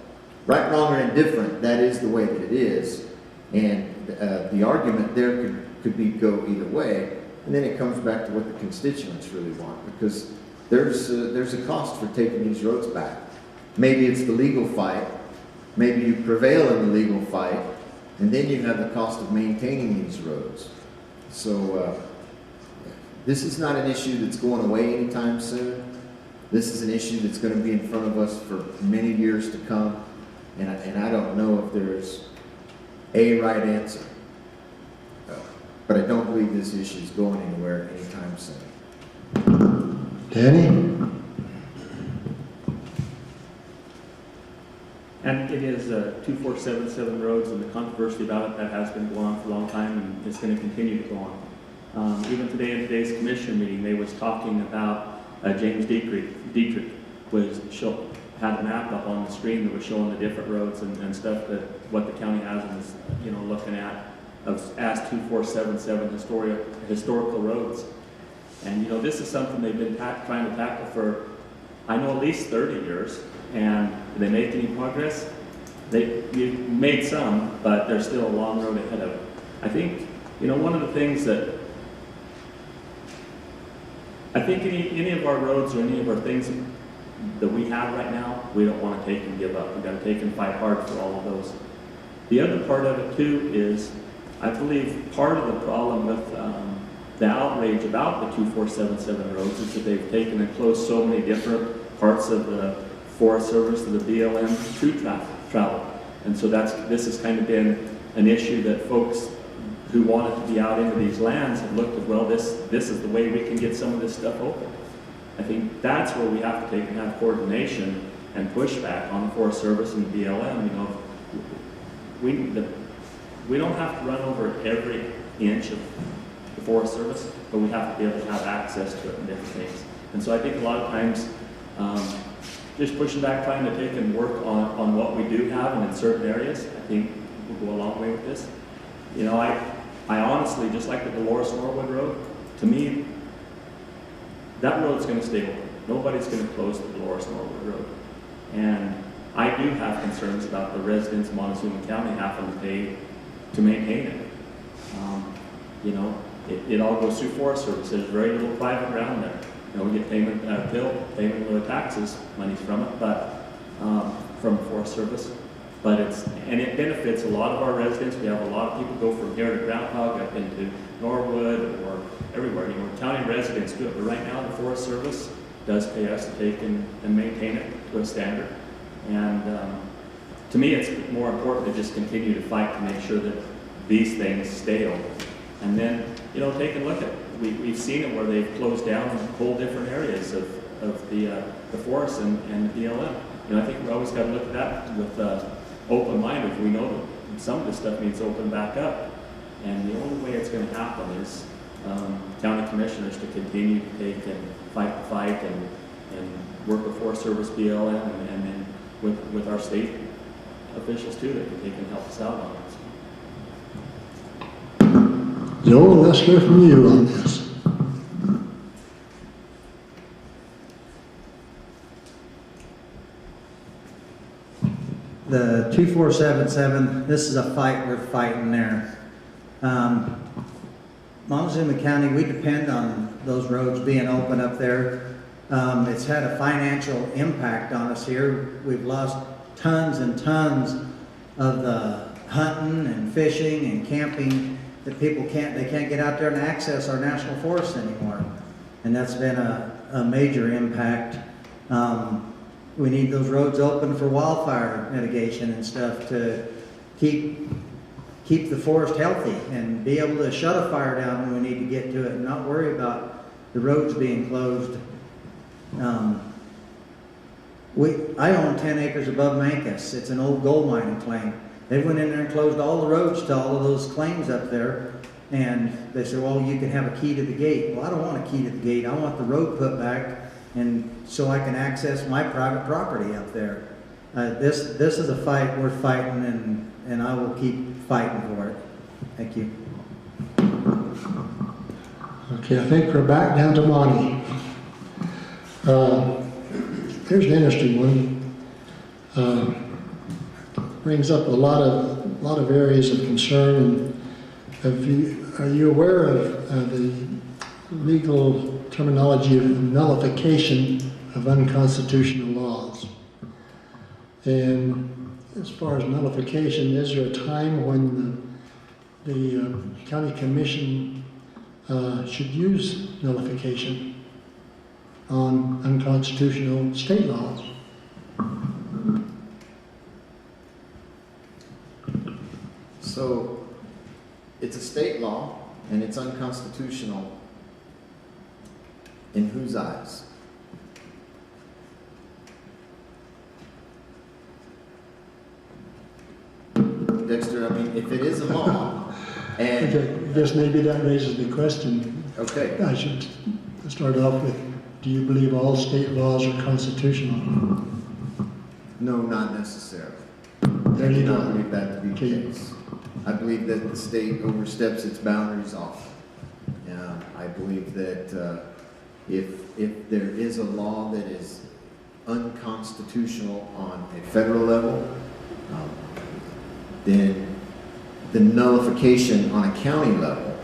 Right, wrong, or indifferent, that is the way that it is. And the argument there could go either way. And then it comes back to what the constituents really want, because there's a cost for taking these roads back. Maybe it's the legal fight. Maybe you prevail in the legal fight, and then you have the cost of maintaining these roads. So this is not an issue that's going away anytime soon. This is an issue that's going to be in front of us for many years to come. And I don't know if there's a right answer. But I don't believe this issue is going anywhere anytime soon. Danny? And it is 2477 roads, and the controversy about it that has been going on for a long time, and it's going to continue to go on. Even today in today's commission meeting, they was talking about James Dietrich had a map up on the screen that was showing the different roads and stuff that what the county has and is looking at as 2477 historical roads. And this is something they've been trying to tackle for, I know, at least 30 years. And did they make any progress? They made some, but there's still a long road ahead of it. I think, one of the things that I think any of our roads or any of our things that we have right now, we don't want to take and give up. We've got to take and fight hard for all of those. The other part of it too is, I believe part of the problem with the outrage about the 2477 roads is that they've taken and closed so many different parts of the Forest Service and the BLM to travel. And so this has kind of been an issue that folks who wanted to be out into these lands have looked at, well, this is the way we can get some of this stuff open. I think that's where we have to take and have coordination and pushback on the Forest Service and the BLM. We don't have to run over every inch of the Forest Service, but we have to be able to have access to it and different things. And so I think a lot of times, just pushing back, trying to take and work on what we do have and in certain areas, I think will go a long way with this. I honestly, just like the Dolores Norwood Road, to me, that road's going to stay open. Nobody's going to close the Dolores Norwood Road. And I do have concerns about the residents of Montezuma County having to pay to maintain it. It all goes through Forest Service. There's very little private ground there. We get payment of taxes, monies from it, but from Forest Service. But it benefits a lot of our residents. We have a lot of people go from here to Groundhog up into Norwood or everywhere. You know, county residents do it, but right now the Forest Service does pay us to take and maintain it to a standard. And to me, it's more important to just continue to fight to make sure that these things stay open. And then, you know, take a look at, we've seen it where they've closed down whole different areas of the forest and the BLM. You know, I think we always got to look at that with open mind. If we know that some of this stuff needs to open back up. And the only way it's going to happen is county commissioners to continue to take and fight the fight and work with Forest Service, BLM, and then with our state officials too, that can take and help us out on it. Joel, let's hear from you on this. The 2477, this is a fight we're fighting there. Montezuma County, we depend on those roads being open up there. It's had a financial impact on us here. We've lost tons and tons of the hunting and fishing and camping that people can't get out there and access our national forests anymore. And that's been a major impact. We need those roads open for wildfire mitigation and stuff to keep the forest healthy and be able to shut a fire down when we need to get to it and not worry about the roads being closed. I own 10 acres above Mancus. It's an old gold mining claim. They went in there and closed all the roads to all of those claims up there. And they said, well, you can have a key to the gate. Well, I don't want a key to the gate. I want the road put back and so I can access my private property up there. This is a fight we're fighting, and I will keep fighting for it. Thank you. Okay, I think we're back down to Monty. Here's an interesting one. Brings up a lot of areas of concern. And are you aware of the legal terminology of nullification of unconstitutional laws? And as far as nullification, is there a time when the county commission should use nullification on unconstitutional state laws? So it's a state law and it's unconstitutional in whose eyes? Dexter, I mean, if it is a law, and... Okay, I guess maybe that raises the question. Okay. I should start off with, do you believe all state laws are constitutional? No, not necessarily. There you I do not go. believe that to be Okay. the case. I believe that the state oversteps its boundaries often. I believe that if there is a law that is unconstitutional on a federal level, then the nullification on a county level,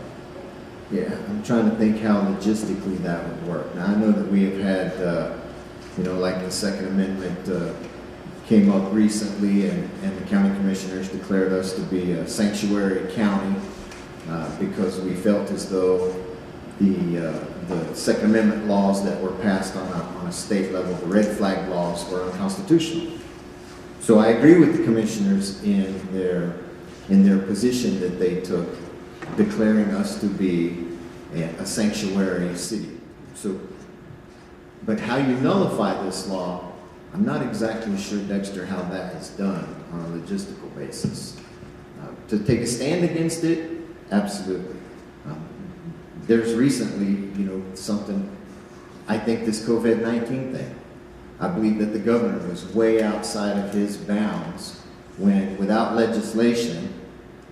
yeah, I'm trying to think how logistically that would work. Now, I know that we have had, like the Second Amendment came up recently, and the county commissioners declared us to be a sanctuary county because we felt as though the Second Amendment laws that were passed on a state level, the red flag laws, were unconstitutional. So I agree with the commissioners in their position that they took, declaring us to be a sanctuary city. So, but how you nullify this law, I'm not exactly sure, Dexter, how that is done on a logistical basis. To take a stand against it, absolutely. There's recently, something, I think this COVID-19 thing, I believe that the governor was way outside of his bounds when, without legislation,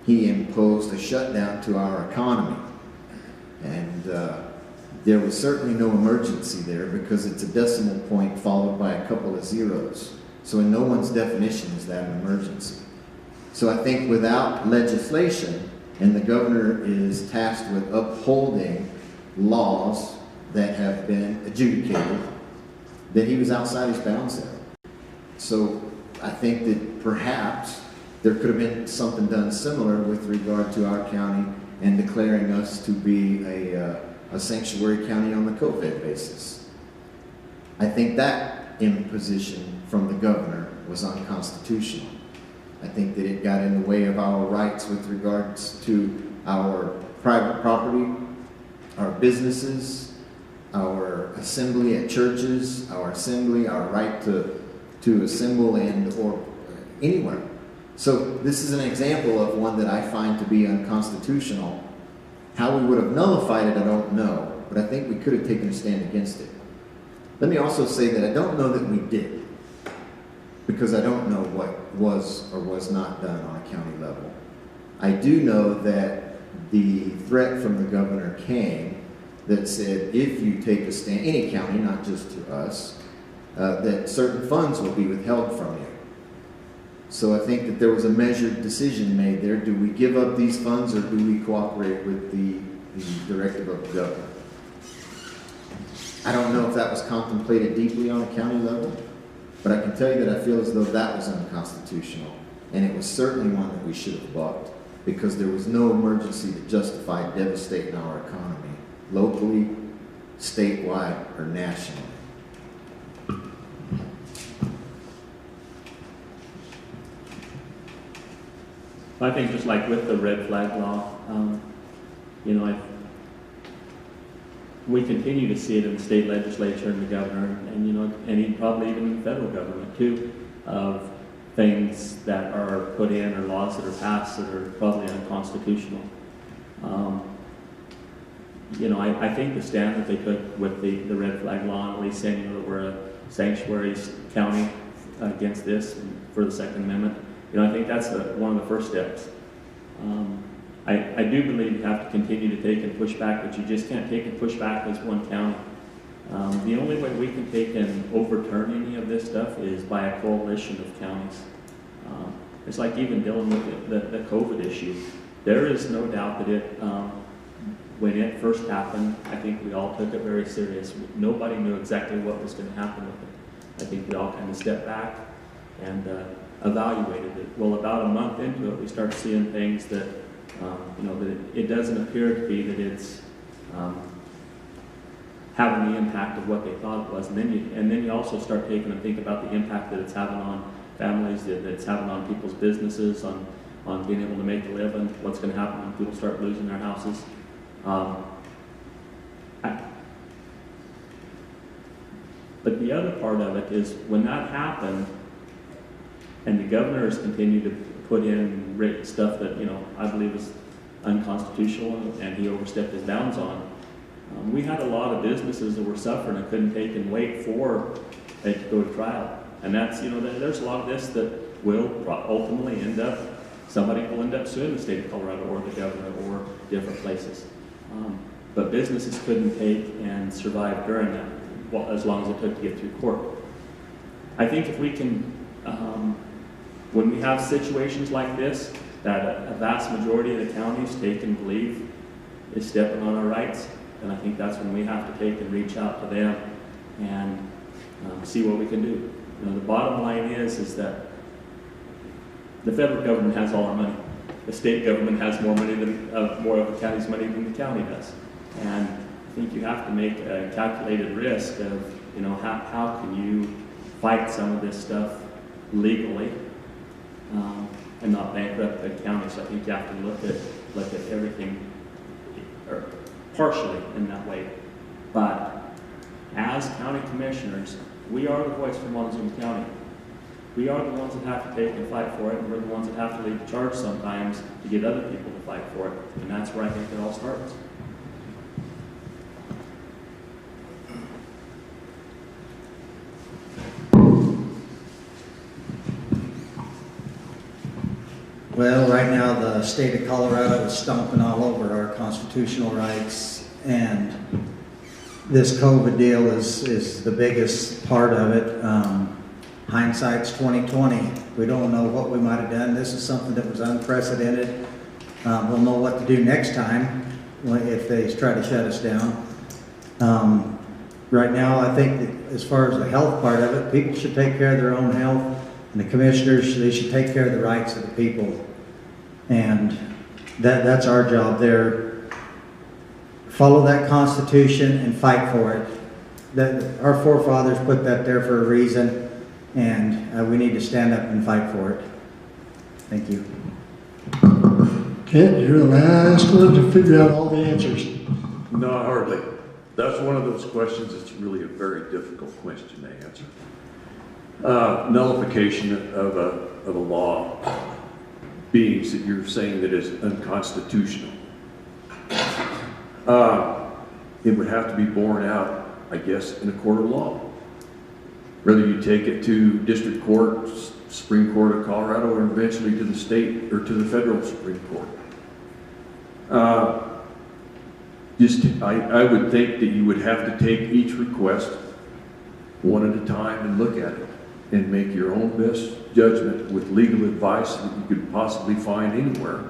he imposed a shutdown to our economy. And there was certainly no emergency there because it's a decimal point followed by a couple of zeros. So in no one's definition is that an emergency. So I think without legislation, and the governor is tasked with upholding laws that have been adjudicated, that he was outside his bounds there. So I think that perhaps there could have been something done similar with regard to our county and declaring us to be a sanctuary county on the COVID basis. I think that imposition from the governor was unconstitutional. I think that it got in the way of our rights with regards to our private property, our businesses, our assembly at churches, our right to assemble and or anywhere. So this is an example of one that I find to be unconstitutional. How we would have nullified it, I don't know, but I think we could have taken a stand against it. Let me also say that I don't know that we did, because I don't know what was or was not done on a county level. I do know that the threat from the governor came that said, if you take a stand, any county, not just to us, that certain funds will be withheld from you. So I think that there was a measured decision made there. Do we give up these funds, or do we cooperate with the directive of the governor? I don't know if that was contemplated deeply on a county level, but I can tell you that I feel as though that was unconstitutional, and it was certainly one that we should have bucked, because there was no emergency that justified devastating our economy, locally, statewide, or nationally. I think just like with the red flag law, you know, we continue to see it in the state legislature and the governor, and you know, and probably even in the federal government too, of things that are put in or laws that are passed that are probably unconstitutional. You know, I think the stand that they took with the red flag law, at least saying, you know, that we're a sanctuary county against this for the Second Amendment, you know, I think that's one of the first steps. I do believe you have to continue to take and push back, but you just can't take and push back as one county. The only way we can take and overturn any of this stuff is by a coalition of counties. It's like even dealing with the COVID issue. There is no doubt that when it first happened, I think we all took it very serious. Nobody knew exactly what was going to happen with it. I think we all kind of stepped back and evaluated it. Well, about a month into it, we start seeing things that, you know, that it doesn't appear to be that it's having the impact of what they thought it was. And then you also start taking and think about the impact that it's having on families, that it's having on people's businesses, on being able to make a living, what's going to happen when people start losing their houses. But the other part of it is when that happened, and the governor has continued to put in stuff that, you know, I believe is unconstitutional, and he overstepped his bounds on. We had a lot of businesses that were suffering and couldn't take and wait for it to go to trial. And that's, you know, there's a lot of this that will ultimately end up, somebody will end up suing the state of Colorado or the governor or different places. But businesses couldn't take and survive during that, well, as long as it took to get through court. I think if we can, when we have situations like this, that a vast majority of the counties take and believe is stepping on our rights, and I think that's when we have to take and reach out to them and see what we can do. You know, the bottom line is that the federal government has all our money. The state government has more money than more of the county's money than the county does. And I think you have to make a calculated risk of, you know, how can you fight some of this stuff legally and not bankrupt the county. So I think you have to look at everything or partially in that way. But as county commissioners, we are the voice for Montezuma County. We are the ones that have to take and fight for it, and we're the ones that have to lead the charge sometimes to get other people to fight for it. And that's where I think it all starts. Well, right now the state of Colorado is stomping all over our constitutional rights, and this COVID deal is the biggest part of it. Hindsight's 2020. We don't know what we might have done. This is something that was unprecedented. We'll know what to do next time if they try to shut us down. Right now, I think that as far as the health part of it, people should take care of their own health. And the commissioners, they should take care of the rights of the people. And that's our job there. Follow that Constitution and fight for it. That our forefathers put that there for a reason, and we need to stand up and fight for it. Thank you. Kent, you're the last one to figure out all the answers. No, hardly. That's one of those questions that's really a very difficult question to answer. Nullification of a law being that you're saying that is unconstitutional. It would have to be borne out, I guess, in a court of law. Whether you take it to district court, Supreme Court of Colorado, or eventually to the state or to the federal Supreme Court. I would think that you would have to take each request one at a time and look at it and make your own best judgment with legal advice that you could possibly find anywhere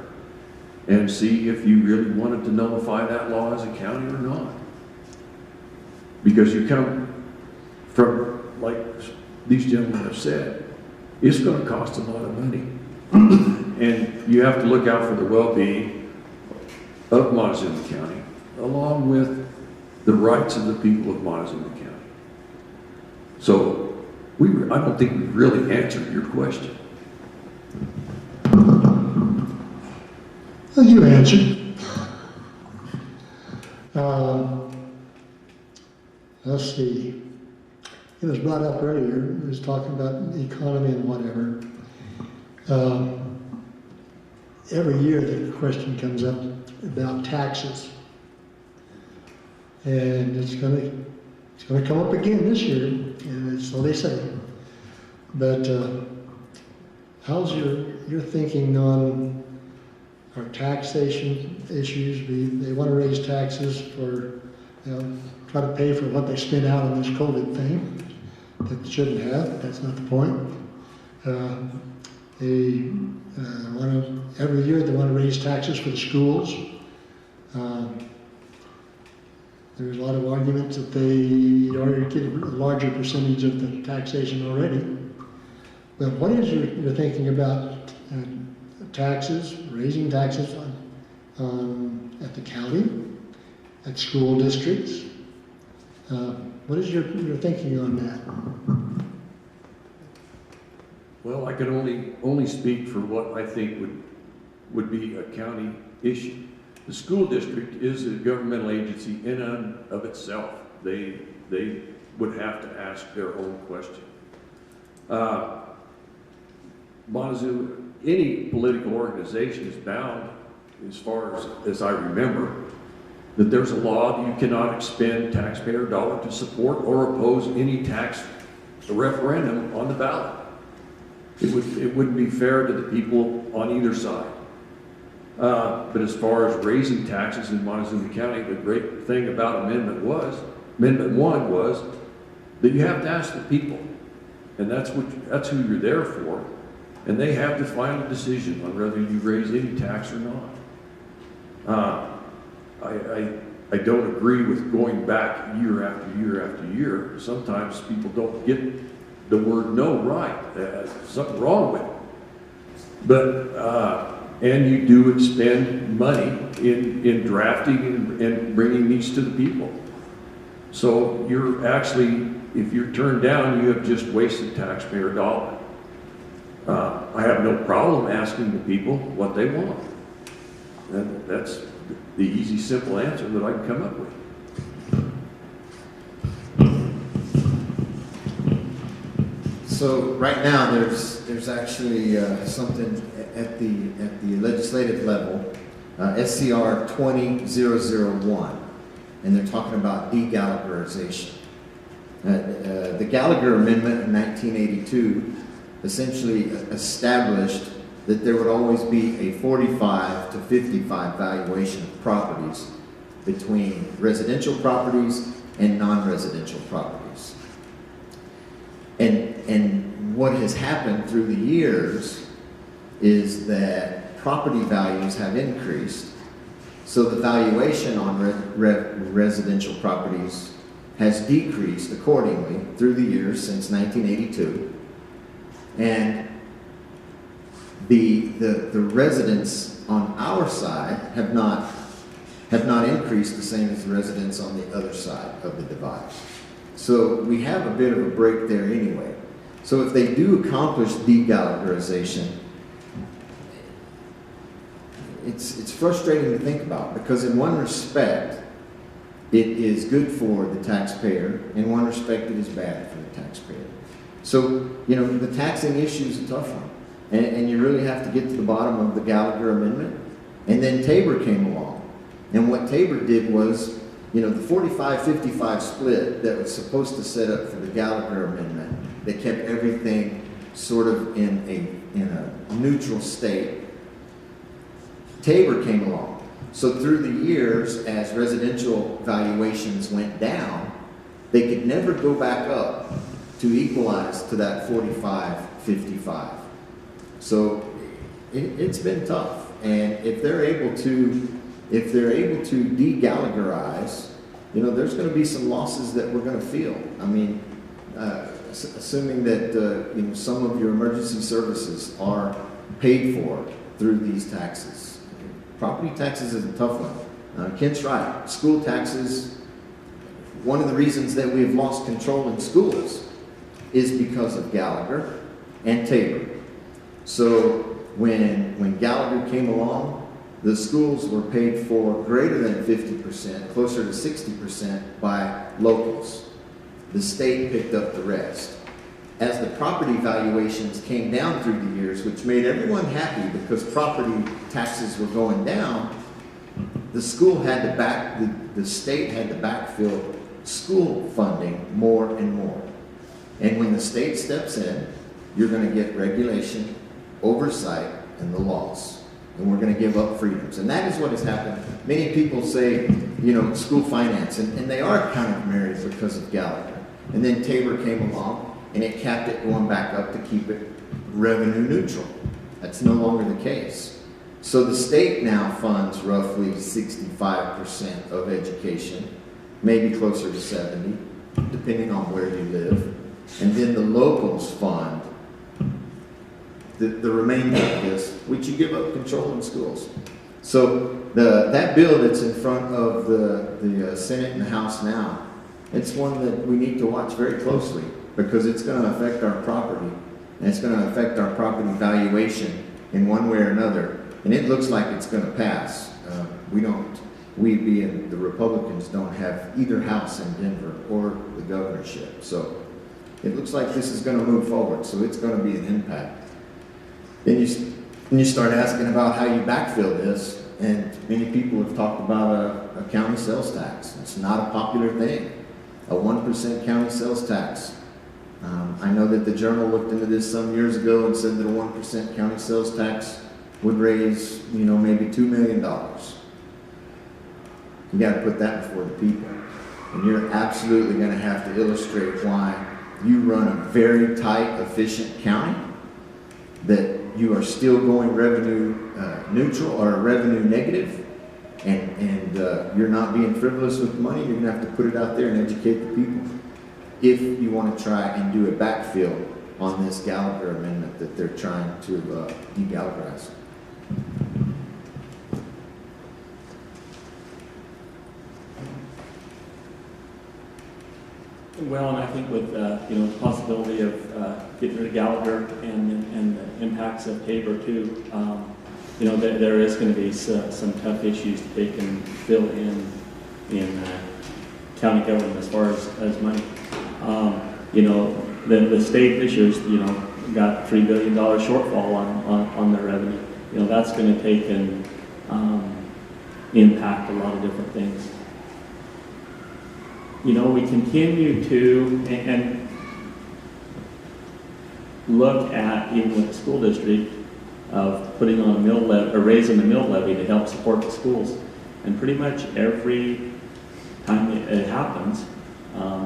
and see if you really wanted to nullify that law as a county or not. Because you come from, like these gentlemen have said, it's going to cost a lot of money. And you have to look out for the well-being of Montezuma County, along with the rights of the people of Montezuma County. So, I don't think we really answered your question. Well, you answered. Let's see. It was brought up earlier. It was talking about the economy and whatever. Every year the question comes up about taxes. And it's going to come up again this year, and so they say. But how's your thinking on our taxation issues? They want to raise taxes for, try to pay for what they spent out on this COVID thing. That shouldn't have. That's not the point. Every year they want to raise taxes for the schools. There's a lot of arguments that they already get a larger percentage of the taxation already. But what is your thinking about taxes, raising taxes at the county, at school districts? What is your thinking on that? Well, I can only speak for what I think would be a county issue. The school district is a governmental agency in and of itself. They would have to ask their own question. Montezuma, any political organization is bound, as far as I remember, that there's a law that you cannot expend taxpayer dollar to support or oppose any tax referendum on the ballot. It wouldn't be fair to the people on either side. But as far as raising taxes in Montezuma County, the great thing about Amendment 1 was that you have to ask the people, and that's who you're there for, and they have the final decision on whether you raise any tax or not. I don't agree with going back year after year after year. Sometimes people don't get the word no right. There's something wrong with it. But and you do expend money in drafting and bringing these to the people. So you're actually, if you're turned down, you have just wasted taxpayer dollar. I have no problem asking the people what they want. And that's the easy, simple answer that I can come up with. So right now, there's actually something at the legislative level, SCR 20001, and they're talking about de-Gallagherization. The Gallagher Amendment in 1982 essentially established that there would always be a 45 to 55 valuation of properties between residential properties and non-residential properties. And what has happened through the years is that property values have increased, so the valuation on residential properties has decreased accordingly through the years since 1982. And the residents on our side have not increased the same as the residents on the other side of the divide. So we have a bit of a break there anyway. So if they do accomplish de-Gallagherization, it's frustrating to think about, because in one respect, it is good for the taxpayer. In one respect, it is bad for the taxpayer. So, you know, the taxing issue is a tough one. And you really have to get to the bottom of the Gallagher Amendment. And then Tabor came along. And what Tabor did was, you know, the 45-55 split that was supposed to set up for the Gallagher Amendment, that kept everything sort of in a neutral state. Tabor came along. So through the years, as residential valuations went down, they could never go back up to equalize to that 45-55. So it's been tough. And if they're able to de-Gallagherize, you know, there's going to be some losses that we're going to feel. I mean, assuming that you know, some of your emergency services are paid for through these taxes. Property taxes is a tough one. Kent's right. School taxes, one of the reasons that we have lost control in schools is because of Gallagher and Tabor. So when Gallagher came along, the schools were paid for greater than 50%, closer to 60% by locals. The state picked up the rest. As the property valuations came down through the years, which made everyone happy because property taxes were going down, the state had to backfill school funding more and more. And when the state steps in, you're going to get regulation, oversight, and the loss. And we're going to give up freedoms. And that is what has happened. Many people say, you know, school finance, and they are kind of married because of Gallagher. And then Tabor came along, and it capped it going back up to keep it revenue neutral. That's no longer the case. So the state now funds roughly 65% of education, maybe closer to 70, depending on where you live. And then the locals fund the remainder of this, which you give up control in schools. So that bill that's in front of the Senate and the House now, it's one that we need to watch very closely, because it's going to affect our property, and it's going to affect our property valuation in one way or another. And it looks like it's going to pass. We being the Republicans don't have either house in Denver or the governorship. So it looks like this is going to move forward. So it's going to be an impact. Then you start asking about how you backfill this, and many people have talked about a county sales tax. It's not a popular thing. A 1% county sales tax. I know that the Journal looked into this some years ago and said that a 1% county sales tax would raise, you know, maybe $2 million. You got to put that before the people. And you're absolutely going to have to illustrate why you run a very tight, efficient county, that you are still going revenue neutral or revenue negative, and you're not being frivolous with money. You're going to have to put it out there and educate the people if you want to try and do a backfill on this Gallagher Amendment that they're trying to de-Gallagherize. Well, and I think with you know, the possibility of getting rid of Gallagher and the impacts of Tabor too, you know, there is going to be some tough issues that they can fill in county government as far as money. You know, the state this year's, you know, got $3 billion shortfall on their revenue. You know, that's going to take and impact a lot of different things. You know, we continue to and look at, even with the school district, of putting on a mill levy or raising the mill levy to help support the schools. And pretty much every time it happens,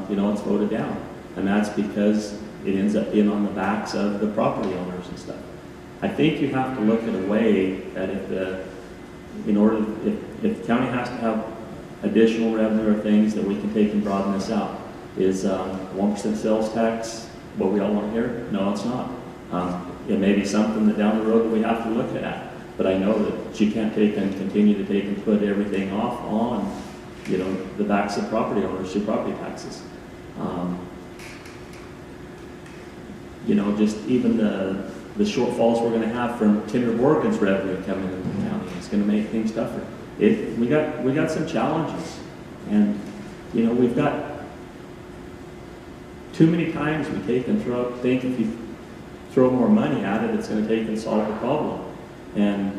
you know, it's voted down. And that's because it ends up being on the backs of the property owners and stuff. I think you have to look at a way that if the county has to have additional revenue or things that we can take and broaden this out. Is 1% sales tax what we all want to hear? No, it's not. It may be something that down the road that we have to look at, but I know that you can't take and continue to take and put everything off on, you know, the backs of property owners through property taxes. You know, just even the shortfalls we're going to have from Kinder Morgan's revenue coming into the county is going to make things tougher. We got some challenges, and you know, we've got too many times we think if you throw more money at it, it's going to take and solve the problem, and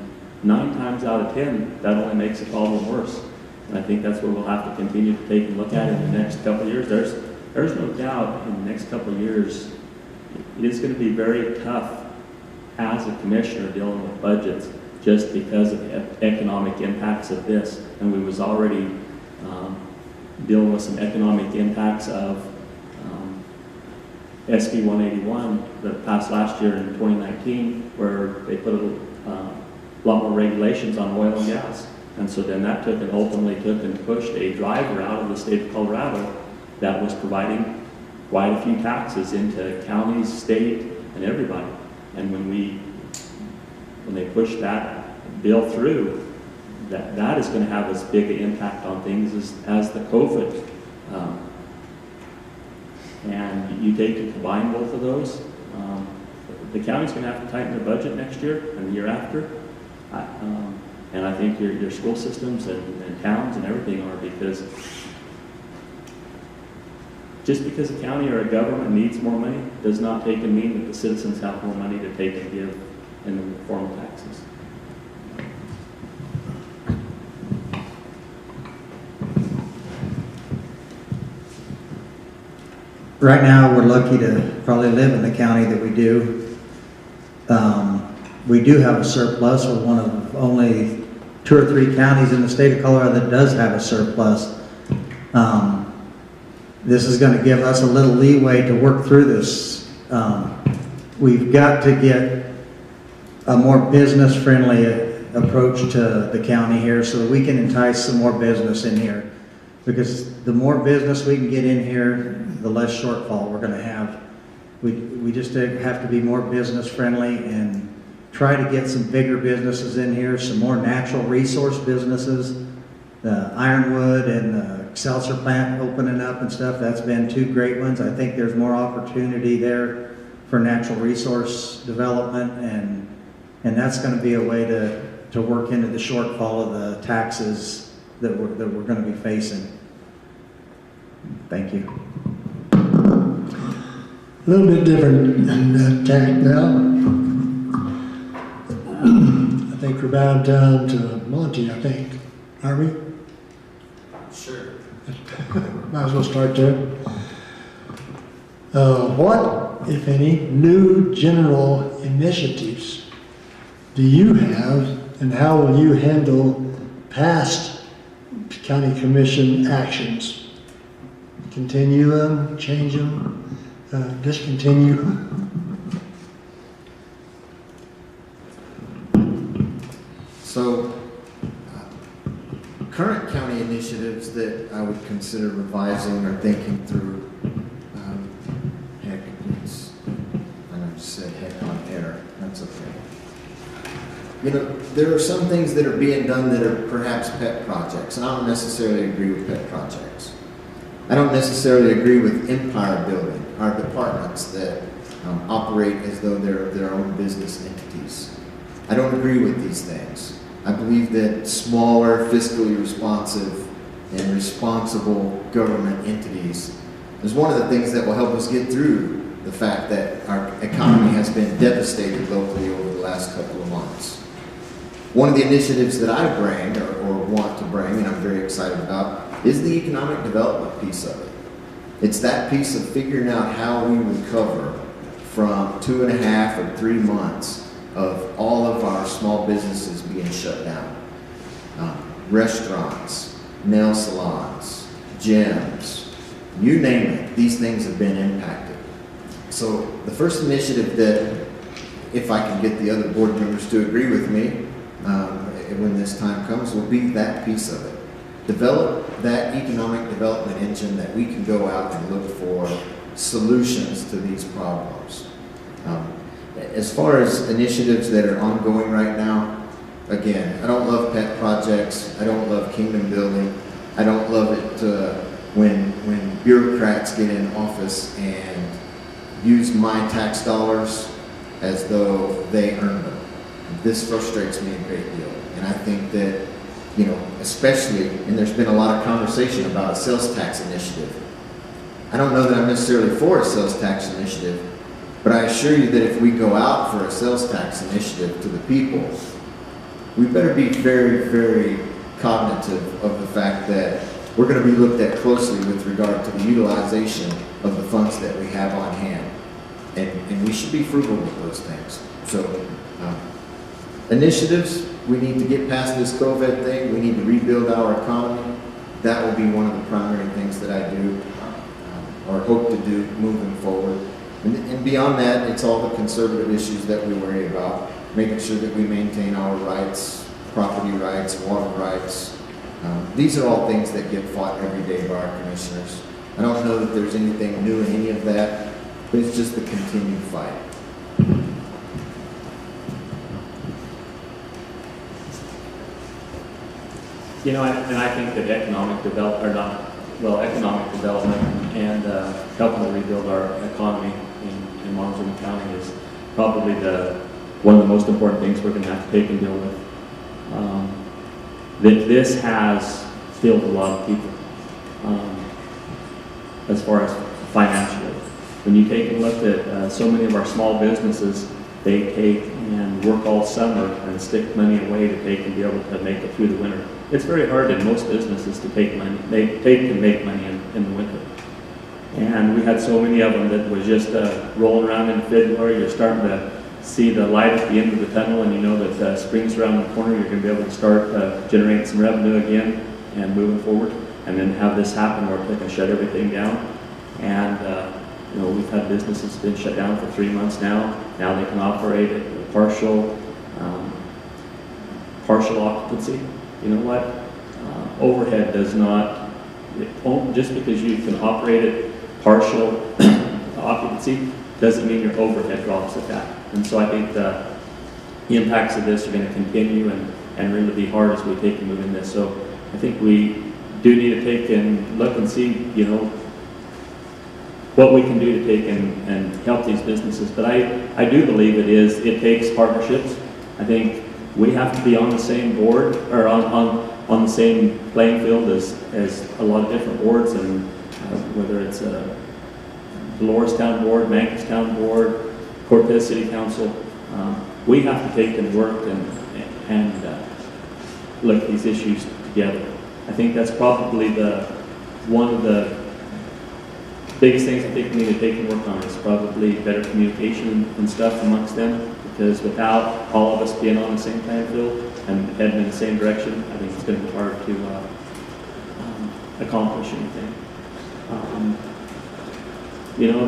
9 times out of 10 that only makes the problem worse. And I think that's what we'll have to continue to take and look at in the next couple of years. There's no doubt in the next couple of years it is going to be very tough as a commissioner dealing with budgets, just because of the economic impacts of this. And we was already dealing with some economic impacts of SB 181 that passed last year in 2019, where they put a lot more regulations on oil and gas. And so then that ultimately took and pushed a driver out of the state of Colorado that was providing quite a few taxes into counties, state, and everybody. And when they push that bill through, that is going to have as big an impact on things as the COVID. And you take and combine both of those, the county's going to have to tighten their budget next year and the year after. And I think your school systems and towns and everything are, because just because a county or a government needs more money does not take and mean that the citizens have more money to take and give in the form of taxes. Right now, we're lucky to probably live in the county that we do. We do have a surplus. We're one of only 2 or 3 counties in the state of Colorado that does have a surplus. This is going to give us a little leeway to work through this. We've got to get a more business-friendly approach to the county here so that we can entice some more business in here. Because the more business we can get in here, the less shortfall we're going to have. We just have to be more business-friendly and try to get some bigger businesses in here, some more natural resource businesses. The Ironwood and the seltzer plant opening up and stuff, that's been 2 great ones. I think there's more opportunity there for natural resource development, and that's going to be a way to work into the shortfall of the taxes that we're going to be facing. Thank you. A little bit different than tack now. I think we're bound down to Monty, I think. Are we? Sure. Might as well start there. What, if any, new general initiatives do you have, and how will you handle past county commission actions? Continue them, change them, discontinue? So, current county initiatives that I would consider revising or thinking through, heck, I just said heck on air, that's okay. You know, there are some things that are being done that are perhaps pet projects, and I don't necessarily agree with pet projects. I don't necessarily agree with empire building, our departments that operate as though they're their own business entities. I don't agree with these things. I believe that smaller, fiscally responsive, and responsible government entities is one of the things that will help us get through the fact that our economy has been devastated locally over the last couple of months. One of the initiatives that I bring, or want to bring, and I'm very excited about, is the economic development piece of it. It's that piece of figuring out how we recover from 2.5 or 3 months of all of our small businesses being shut down. Restaurants, nail salons, gyms, you name it, these things have been impacted. So the first initiative that, if I can get the other board members to agree with me when this time comes, will be that piece of it. Develop that economic development engine that we can go out and look for solutions to these problems. as far as initiatives that are ongoing right now, again, I don't love pet projects. I don't love kingdom building. I don't love it when bureaucrats get in office and use my tax dollars as though they earned them. This frustrates me a great deal. And I think that, you know, especially, and there's been a lot of conversation about a sales tax initiative. I don't know that I'm necessarily for a sales tax initiative, but I assure you that if we go out for a sales tax initiative to the people, we better be very, very cognitive of the fact that we're going to be looked at closely with regard to the utilization of the funds that we have on hand. And we should be frugal with those things. So, initiatives, we need to get past this COVID thing. We need to rebuild our economy. That will be one of the primary things that I do or hope to do moving forward. And beyond that, it's all the conservative issues that we worry about, making sure that we maintain our rights, property rights, water rights. These are all things that get fought every day by our commissioners. I don't know that there's anything new in any of that, but it's just the continued fight. You know, and I think that economic development and helping to rebuild our economy in Montezuma County is probably one of the most important things we're going to have to take and deal with. This has failed a lot of people as far as financially. When you take a look at so many of our small businesses, they take and work all summer and stick money away to take and be able to make it through the winter. It's very hard in most businesses to take money. They take and make money in the winter. And we had so many of them that was just rolling around in February. You're starting to see the light at the end of the tunnel, and you know that spring's around the corner. You're going to be able to start generating some revenue again and moving forward. And then have this happen where they can shut everything down. And you know, we've had businesses been shut down for 3 months now. Now they can operate at partial occupancy. You know what? Overhead does not, just because you can operate at partial occupancy doesn't mean your overhead drops at that. And so I think the impacts of this are going to continue and really be hard as we take and move in this. So I think we do need to take and look and see, you know, what we can do to take and help these businesses. But I do believe it takes partnerships. I think we have to be on the same board, or on the same playing field as a lot of different boards, and whether it's Dolores Town Board, Mancos Town Board, Cortez City Council, we have to take and work and look at these issues together. I think that's probably one of the biggest things I think we need to take and work on is probably better communication and stuff amongst them, because without all of us being on the same playing field and heading in the same direction, I think it's going to be hard to accomplish anything. You know,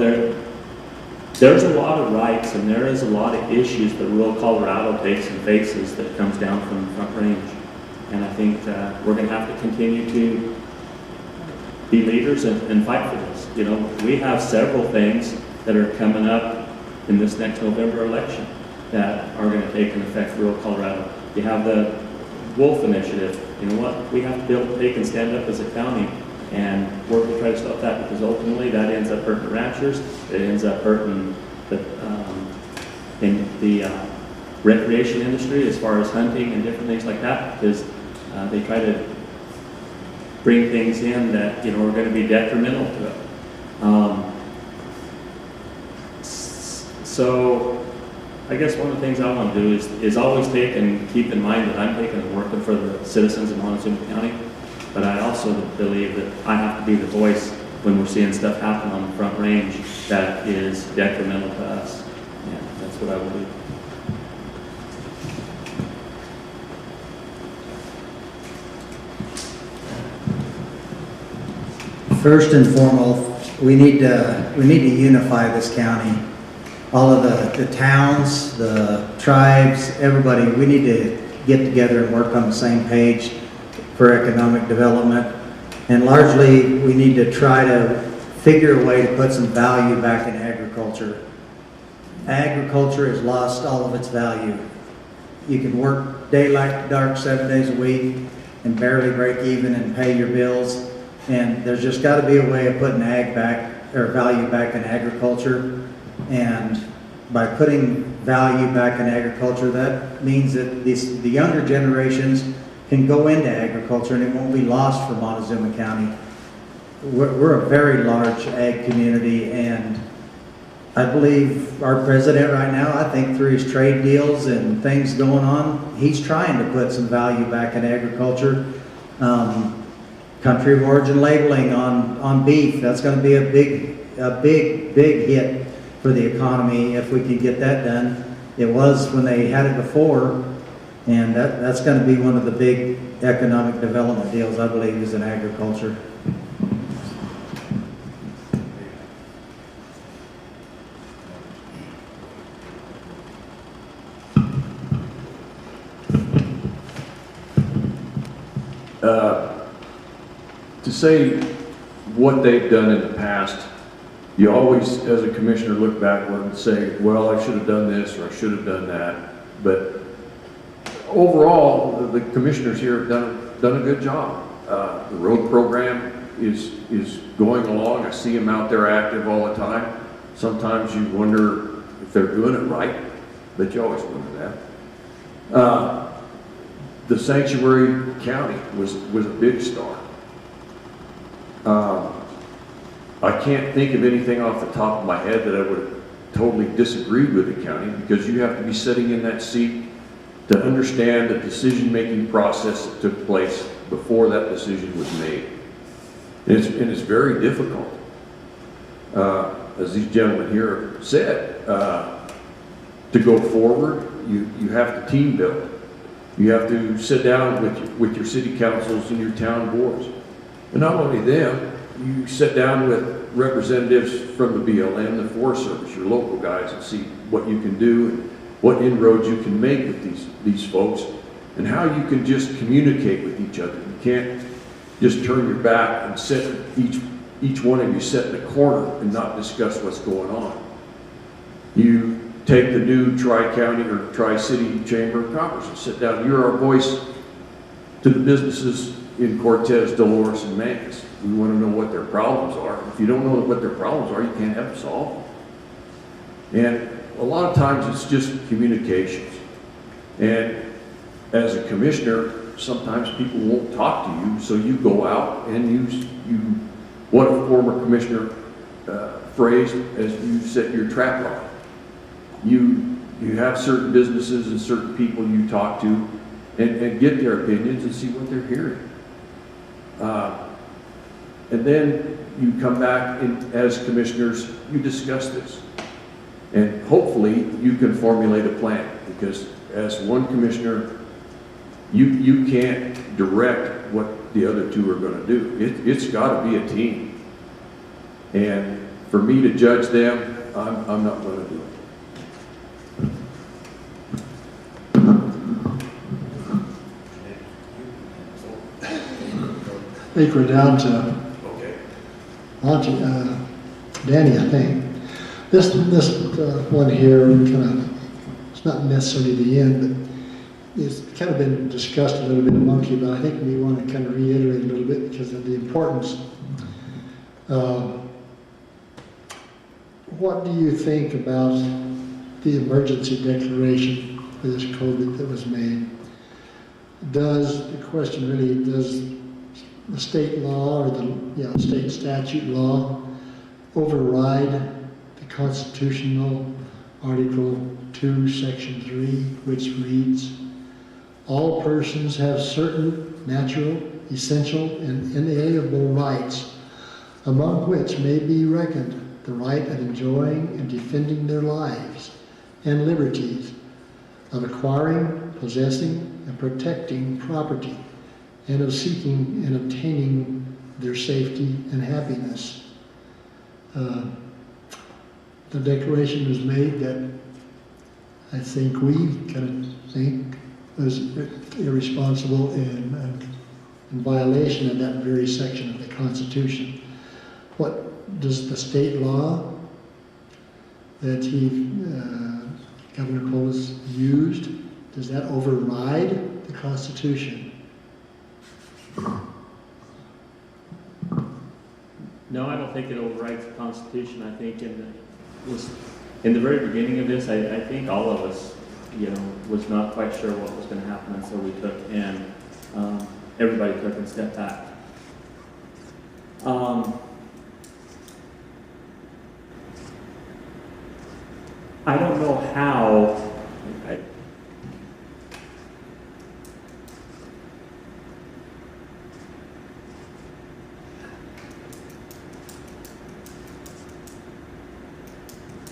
there's a lot of rights and there is a lot of issues that rural Colorado takes and faces that comes down from the Front Range. And I think we're going to have to continue to be leaders and fight for this. You know, we have several things that are coming up in this next November election that are going to take and affect rural Colorado. You have the Wolf Initiative. You know what? We have to be able to take and stand up as a county and work to try to stop that, because ultimately that ends up hurting the ranchers. It ends up hurting the recreation industry as far as hunting and different things like that, because they try to bring things in that, you know, are going to be detrimental to it. So I guess one of the things I want to do is always take and keep in mind that I'm taking and working for the citizens of Montezuma County, but I also believe that I have to be the voice when we're seeing stuff happen on the Front Range that is detrimental to us. Yeah, that's what I will do. First and foremost, we need to unify this county. All of the towns, the tribes, everybody, we need to get together and work on the same page for economic development. And largely, we need to try to figure a way to put some value back in agriculture. agriculture has lost all of its value. You can work daylight to dark 7 days a week and barely break even and pay your bills. And there's just got to be a way of putting ag back, or value back in agriculture. And by putting value back in agriculture, that means that the younger generations can go into agriculture and it won't be lost for Montezuma County. We're a very large ag community, and I believe our president right now, I think through his trade deals and things going on, he's trying to put some value back in agriculture. Country of origin labeling on beef, that's going to be a big hit for the economy if we can get that done. It was when they had it before, and that's going to be one of the big economic development deals, I believe, is in agriculture. To say what they've done in the past, you always, as a commissioner, look backward and say, well, I should have done this or I should have done that. But overall, the commissioners here have done a good job. The road program is going along. I see them out there active all the time. Sometimes you wonder if they're doing it right, but you always wonder that. The sanctuary county was a big star. I can't think of anything off the top of my head that I would have totally disagreed with the county, because you have to be sitting in that seat to understand the decision-making process that took place before that decision was made. And it's very difficult. As these gentlemen here said, to go forward, you have to team build. You have to sit down with your city councils and your town boards. And not only them, you sit down with representatives from the BLM, the Forest Service, your local guys, and see what you can do and what inroads you can make with these folks, and how you can just communicate with each other. You can't just turn your back and sit, each one of you sit in a corner and not discuss what's going on. You take the new Tri-County or Tri-City Chamber of Commerce and sit down. You're our voice to the businesses in Cortez, Dolores, and Mancos. We want to know what their problems are. If you don't know what their problems are, you can't have them solve them. And a lot of times it's just communications. And as a commissioner, sometimes people won't talk to you, so you go out and you what a former commissioner phrased as you set your trap line. You have certain businesses and certain people you talk to and get their opinions and see what they're hearing. And then you come back and as commissioners, you discuss this. And hopefully you can formulate a plan, because as one commissioner, you can't direct what the other two are going to do. It's got to be a team. And for me to judge them, I'm not going to do it. I think we're down to Monty, Danny, I think. This one here, it's not necessarily the end, but it's kind of been discussed a little bit in Monkey, but I think we want to kind of reiterate a little bit because of the importance. What do you think about the emergency declaration for this COVID that was made? Does the state law or the state statute law override the constitutional Article 2, Section 3, which reads, all persons have certain natural, essential, and inalienable rights, among which may be reckoned the right of enjoying and defending their lives and liberties, of acquiring, possessing, and protecting property, and of seeking and obtaining their safety and happiness. The declaration was made that I think we kind of think was irresponsible and in violation of that very section of the Constitution. What does the state law that Governor Coles used, does that override the Constitution? No, I don't think it overrides the Constitution. I think in the very beginning of this, I think all of us, was not quite sure what was going to happen, and so we took and everybody took and stepped back. I don't know how.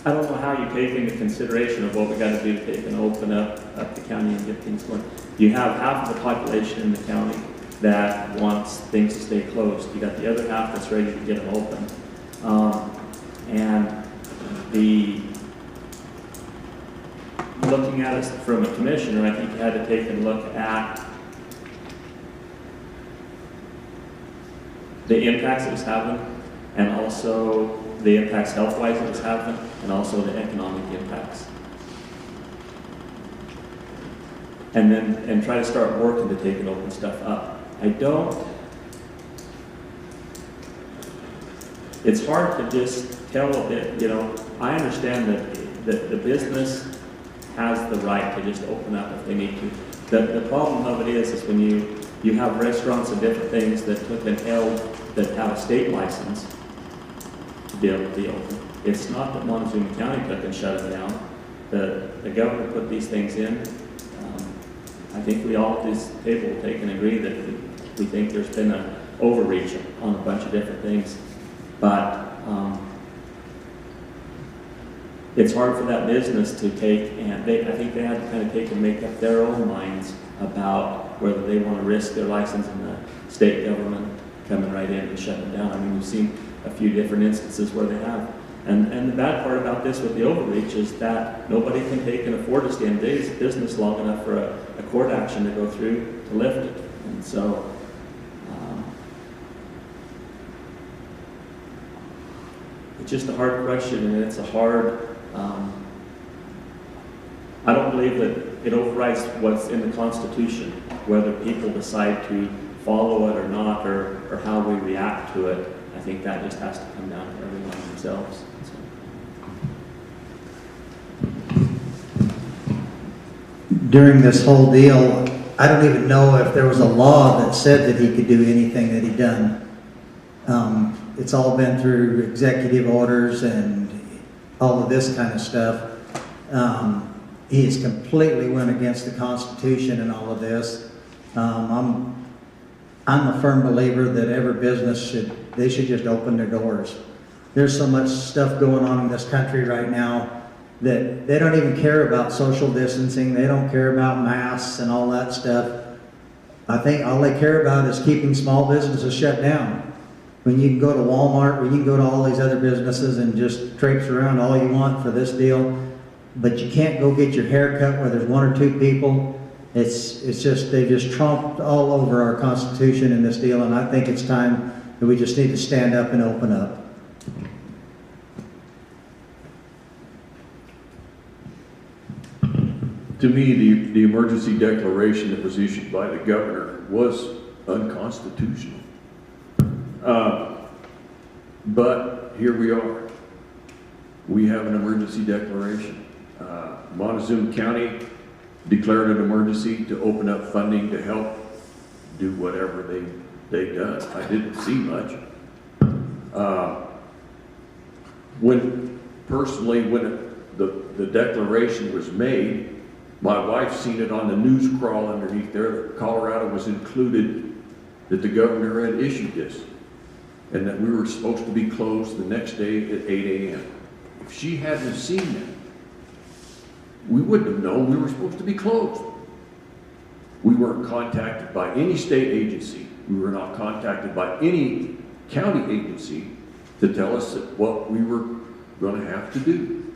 I don't know how you take into consideration of what we got to do to take and open up the county and get things going. You have half of the population in the county that wants things to stay closed. You got the other half that's ready to get them open. And looking at it from a commissioner, I think you had to take and look at the impacts it was having, and also the impacts health-wise it was having, and also the economic impacts. And try to start working to take and open stuff up. It's hard to just tell a bit, I understand that the business has the right to just open up if they need to. The problem of it is when you have restaurants and different things that took and held that have a state license to be able to be open. It's not that Montezuma County took and shut it down. The governor put these things in. I think we all at this table will take and agree that we think there's been an overreach on a bunch of different things. But it's hard for that business to take, and I think they had to kind of take and make up their own minds about whether they want to risk their license in the state government coming right in and shutting them down. I mean, we've seen a few different instances where they have. And the bad part about this with the overreach is that nobody can take and afford to stay in business long enough for a court action to go through to lift it. And so, it's just a hard question, and it's a hard, I don't believe that it overrides what's in the Constitution, whether people decide to follow it or not, or how we react to it. I think that just has to come down to everyone themselves. During this whole deal, I don't even know if there was a law that said that he could do anything that he'd done. It's all been through executive orders and all of this kind of stuff. He has completely went against the Constitution and all of this. I'm a firm believer that every business should just open their doors. There's so much stuff going on in this country right now that they don't even care about social distancing. They don't care about masks and all that stuff. I think all they care about is keeping small businesses shut down. When you can go to Walmart, when you can go to all these other businesses and just traipse around all you want for this deal, but you can't go get your hair cut where there's one or two people. It's just, they just tromped all over our Constitution in this deal, and I think it's time that we just need to stand up and open up. To me, the emergency declaration that was issued by the governor was unconstitutional. But here we are. We have an emergency declaration. Montezuma County declared an emergency to open up funding to help do whatever they've done. I didn't see much. When the declaration was made, my wife seen it on the news crawl underneath there that Colorado was included, that the governor had issued this, and that we were supposed to be closed the next day at 8 a.m. If she hadn't seen that, we wouldn't have known we were supposed to be closed. We weren't contacted by any state agency. We were not contacted by any county agency to tell us what we were going to have to do.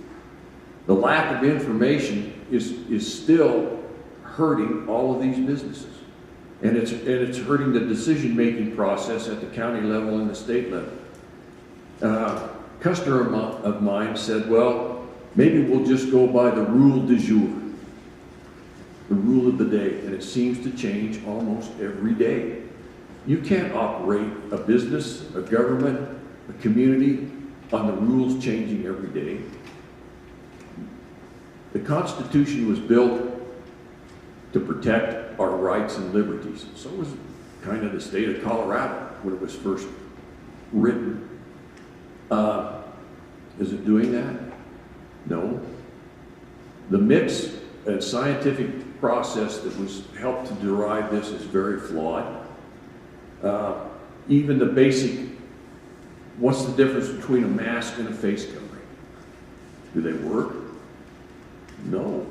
The lack of information is still hurting all of these businesses. And it's hurting the decision-making process at the county level and the state level. Customer of mine said, well, maybe we'll just go by the rule du jour, the rule of the day, and it seems to change almost every day. You can't operate a business, a government, a community on the rules changing every day. The Constitution was built to protect our rights and liberties. So was kind of the state of Colorado when it was first written. Is it doing that? No. The mix and scientific process that was helped to derive this is very flawed. Even the basic, what's the difference between a mask and a face covering? Do they work? No.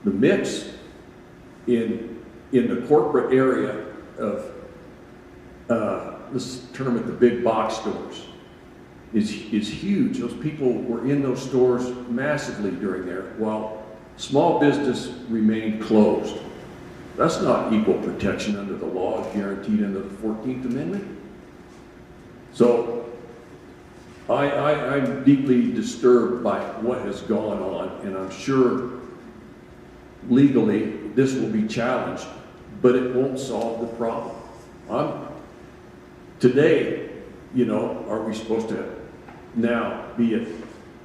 The mix in the corporate area of, let's term it the big box stores, is huge. Those people were in those stores massively during there, while small business remained closed. That's not equal protection under the law guaranteed under the 14th Amendment. So I'm deeply disturbed by what has gone on, and I'm sure legally this will be challenged, but it won't solve the problem. Today, you know, are we supposed to now be at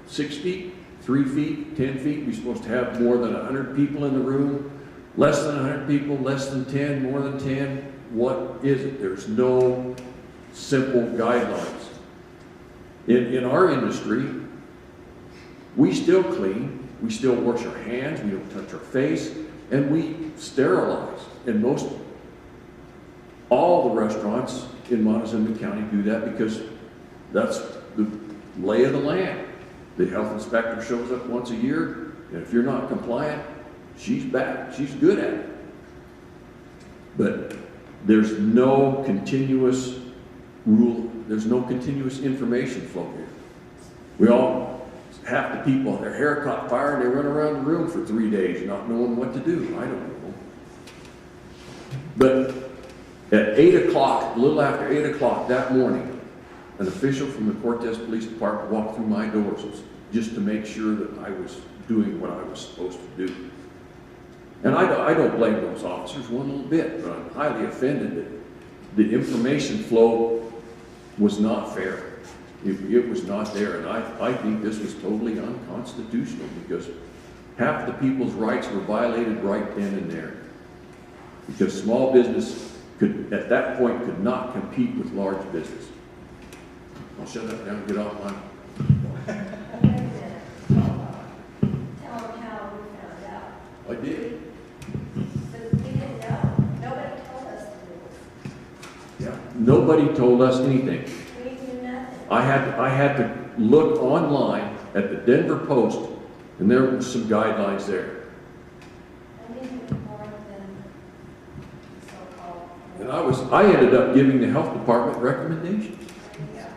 6 feet, 3 feet, 10 feet? We're supposed to have more than 100 people in the room, less than 100 people, less than 10, more than 10? What is it? There's no simple guidelines. In our industry, we still clean, we still wash our hands, we don't touch our face, and we sterilize. And all the restaurants in Montezuma County do that because that's the lay of the land. The health inspector shows up once a year, and if you're not compliant, she's back. She's good at it. But there's no continuous rule, there's no continuous information flow here. Half the people, their hair caught fire and they run around the room for 3 days not knowing what to do. I don't know. But at 8 o'clock, a little after 8 o'clock that morning, an official from the Cortez Police Department walked through my doors just to make sure that I was doing what I was supposed to do. And I don't blame those officers one little bit, but I'm highly offended that the information flow was not fair. It was not there, and I think this was totally unconstitutional because half the people's rights were violated right then and there. Because small business at that point, could not compete with large business. I'll shut up now and get off my... Tell them how we found out. I did. But we didn't know. Nobody told us to do it. Yeah. Nobody told us anything. We knew nothing. I had to look online at the Denver Post, and there were some guidelines there. I knew more than so-called. And I ended up giving the health department recommendations. Yeah.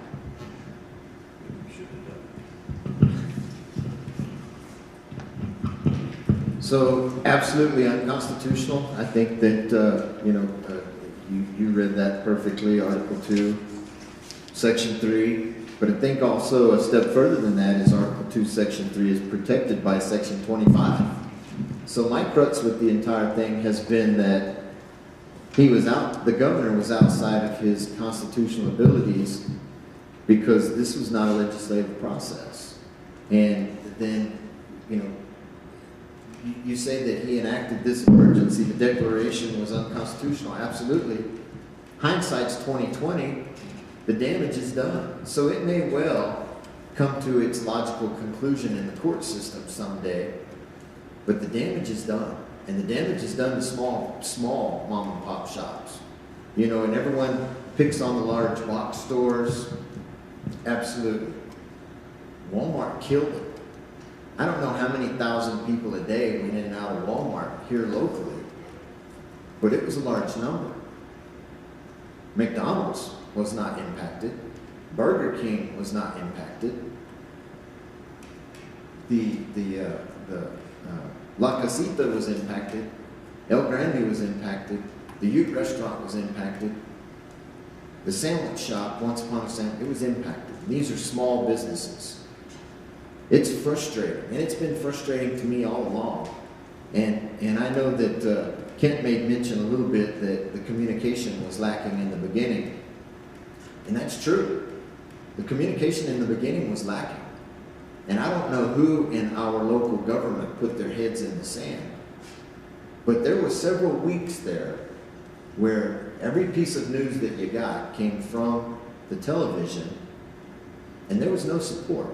So absolutely unconstitutional. I think that, you read that perfectly, Article 2, Section 3. But I think also a step further than that is Article 2, Section 3 is protected by Section 25. So my crux with the entire thing has been that the governor was outside of his constitutional abilities because this was not a legislative process. And then, you say that he enacted this emergency, the declaration was unconstitutional. Absolutely. Hindsight's 20/20. The damage is done. So it may well come to its logical conclusion in the court system someday, but the damage is done. And the damage is done to small mom and pop shops. And everyone picks on the large box stores. Absolutely. Walmart killed it. I don't know how many thousand people a day went in and out of Walmart here locally, but it was a large number. McDonald's was not impacted. Burger King was not impacted. The La Casita was impacted. El Grande was impacted. The Ute restaurant was impacted. The sandwich shop, Once Upon a Sandwich, it was impacted. These are small businesses. It's frustrating, and it's been frustrating to me all along. And I know that Kent made mention a little bit that the communication was lacking in the beginning. And that's true. The communication in the beginning was lacking. And I don't know who in our local government put their heads in the sand. But there were several weeks there where every piece of news that you got came from the television, and there was no support.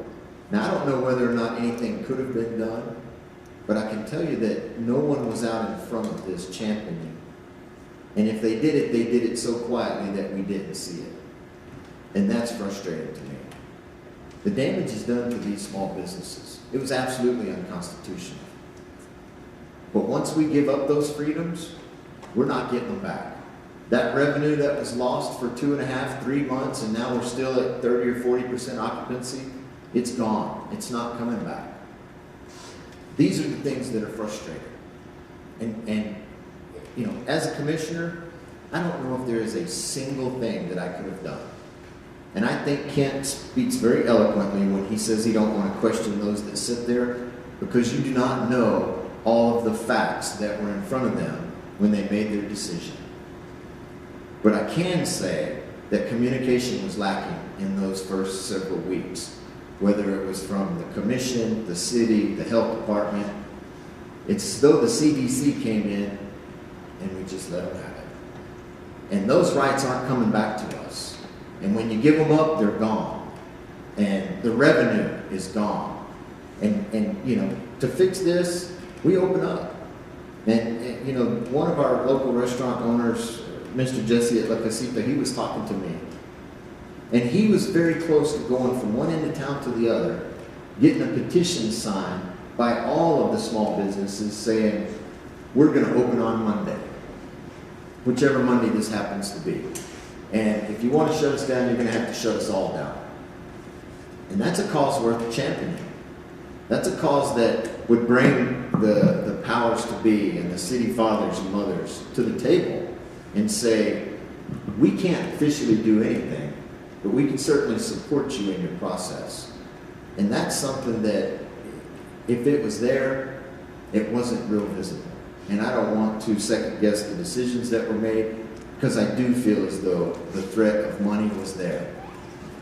Now, I don't know whether or not anything could have been done, but I can tell you that no one was out in front of this championing. And if they did it so quietly that we didn't see it. And that's frustrating to me. The damage is done to these small businesses. It was absolutely unconstitutional. But once we give up those freedoms, we're not getting them back. That revenue that was lost for 2.5, 3 months, and now we're still at 30 or 40% occupancy, it's gone. It's not coming back. These are the things that are frustrating. And you know, as a commissioner, I don't know if there is a single thing that I could have done. And I think Kent speaks very eloquently when he says he don't want to question those that sit there, because you do not know all of the facts that were in front of them when they made their decision. But I can say that communication was lacking in those first several weeks, whether it was from the commission, the city, the health department. It's as though the CDC came in and we just let them have it. And those rights aren't coming back to us. And when you give them up, they're gone. And the revenue is gone. And you know, to fix this, we open up. And you know, one of our local restaurant owners, Mr. Jesse at La Casita, he was talking to me. And he was very close to going from one end of town to the other, getting a petition signed by all of the small businesses saying, we're going to open on Monday, whichever Monday this happens to be. And if you want to shut us down, you're going to have to shut us all down. And that's a cause worth championing. That's a cause that would bring the powers to be and the city fathers and mothers to the table and say, we can't officially do anything, but we can certainly support you in your process. And that's something that, if it was there, it wasn't real visible. And I don't want to second guess the decisions that were made, because I do feel as though the threat of money was there.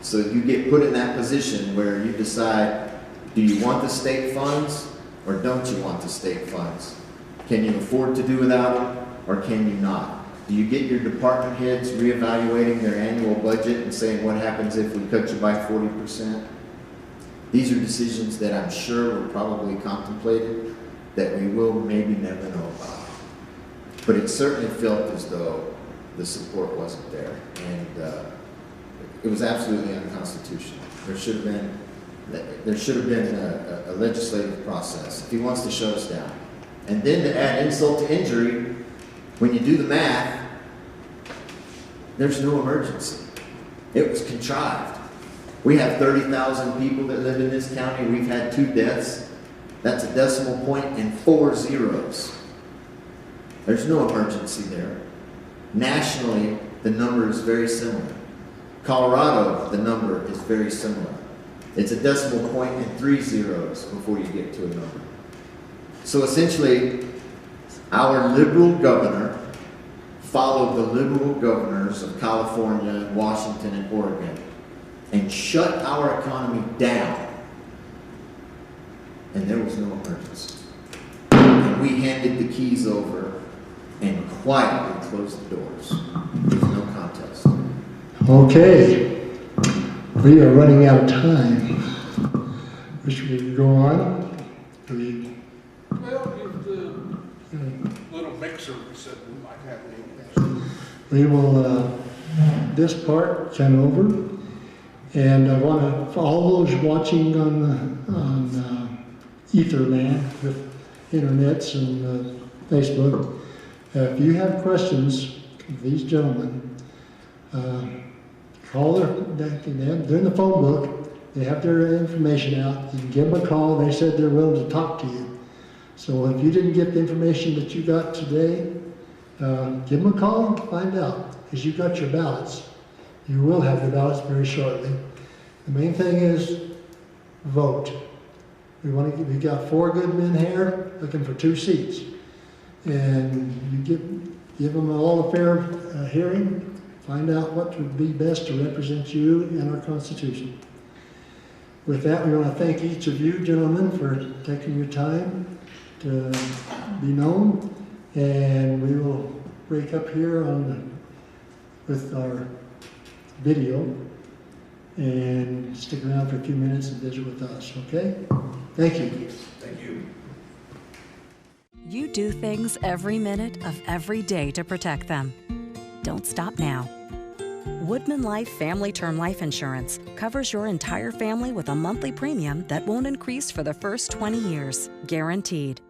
So you get put in that position where you decide, do you want the state funds or don't you want the state funds? Can you afford to do without them or can you not? Do you get your department heads reevaluating their annual budget and saying, what happens if we cut you by 40%? These are decisions that I'm sure were probably contemplated that we will maybe never know about. But it certainly felt as though the support wasn't there. And it was absolutely unconstitutional. There should have been a legislative process if he wants to shut us down. And then to add insult to injury, when you do the math, there's no emergency. It was contrived. We have 30,000 people that live in this county. We've had 2 deaths. That's a decimal point and 4 zeros. There's no emergency there. Nationally, the number is very similar. Colorado, the number is very similar. It's a decimal point and 3 zeros before you get to a number. So essentially, our liberal governor followed the liberal governors of California, Washington, and Oregon and shut our economy down. And there was no emergency. And we handed the keys over and quietly closed the doors. There was no contest. Okay, we are running out of time. Wish we could go on. Well, if the little mixer said we might have any. We will, this part send over. And I want to, for all those watching on Etherland with internets and Facebook, if you have questions of these gentlemen, call they're in the phone book. They have their information out. You can give them a call. They said they're willing to talk to you. So if you didn't get the information that you got today, give them a call and find out, because you got your ballots. You will have your ballots very shortly. The main thing is vote. We got 4 good men here looking for 2 seats. And you give them all a fair hearing, find out what would be best to represent you and our Constitution. With that, we want to thank each of you gentlemen for taking your time to be known. And we will break up here with our video and stick around for a few minutes and visit with us, okay? Thank you. Thank you. You do things every minute of every day to protect them. Don't stop now. Woodman Life Family Term Life Insurance covers your entire family with a monthly premium that won't increase for the first 20 years, guaranteed.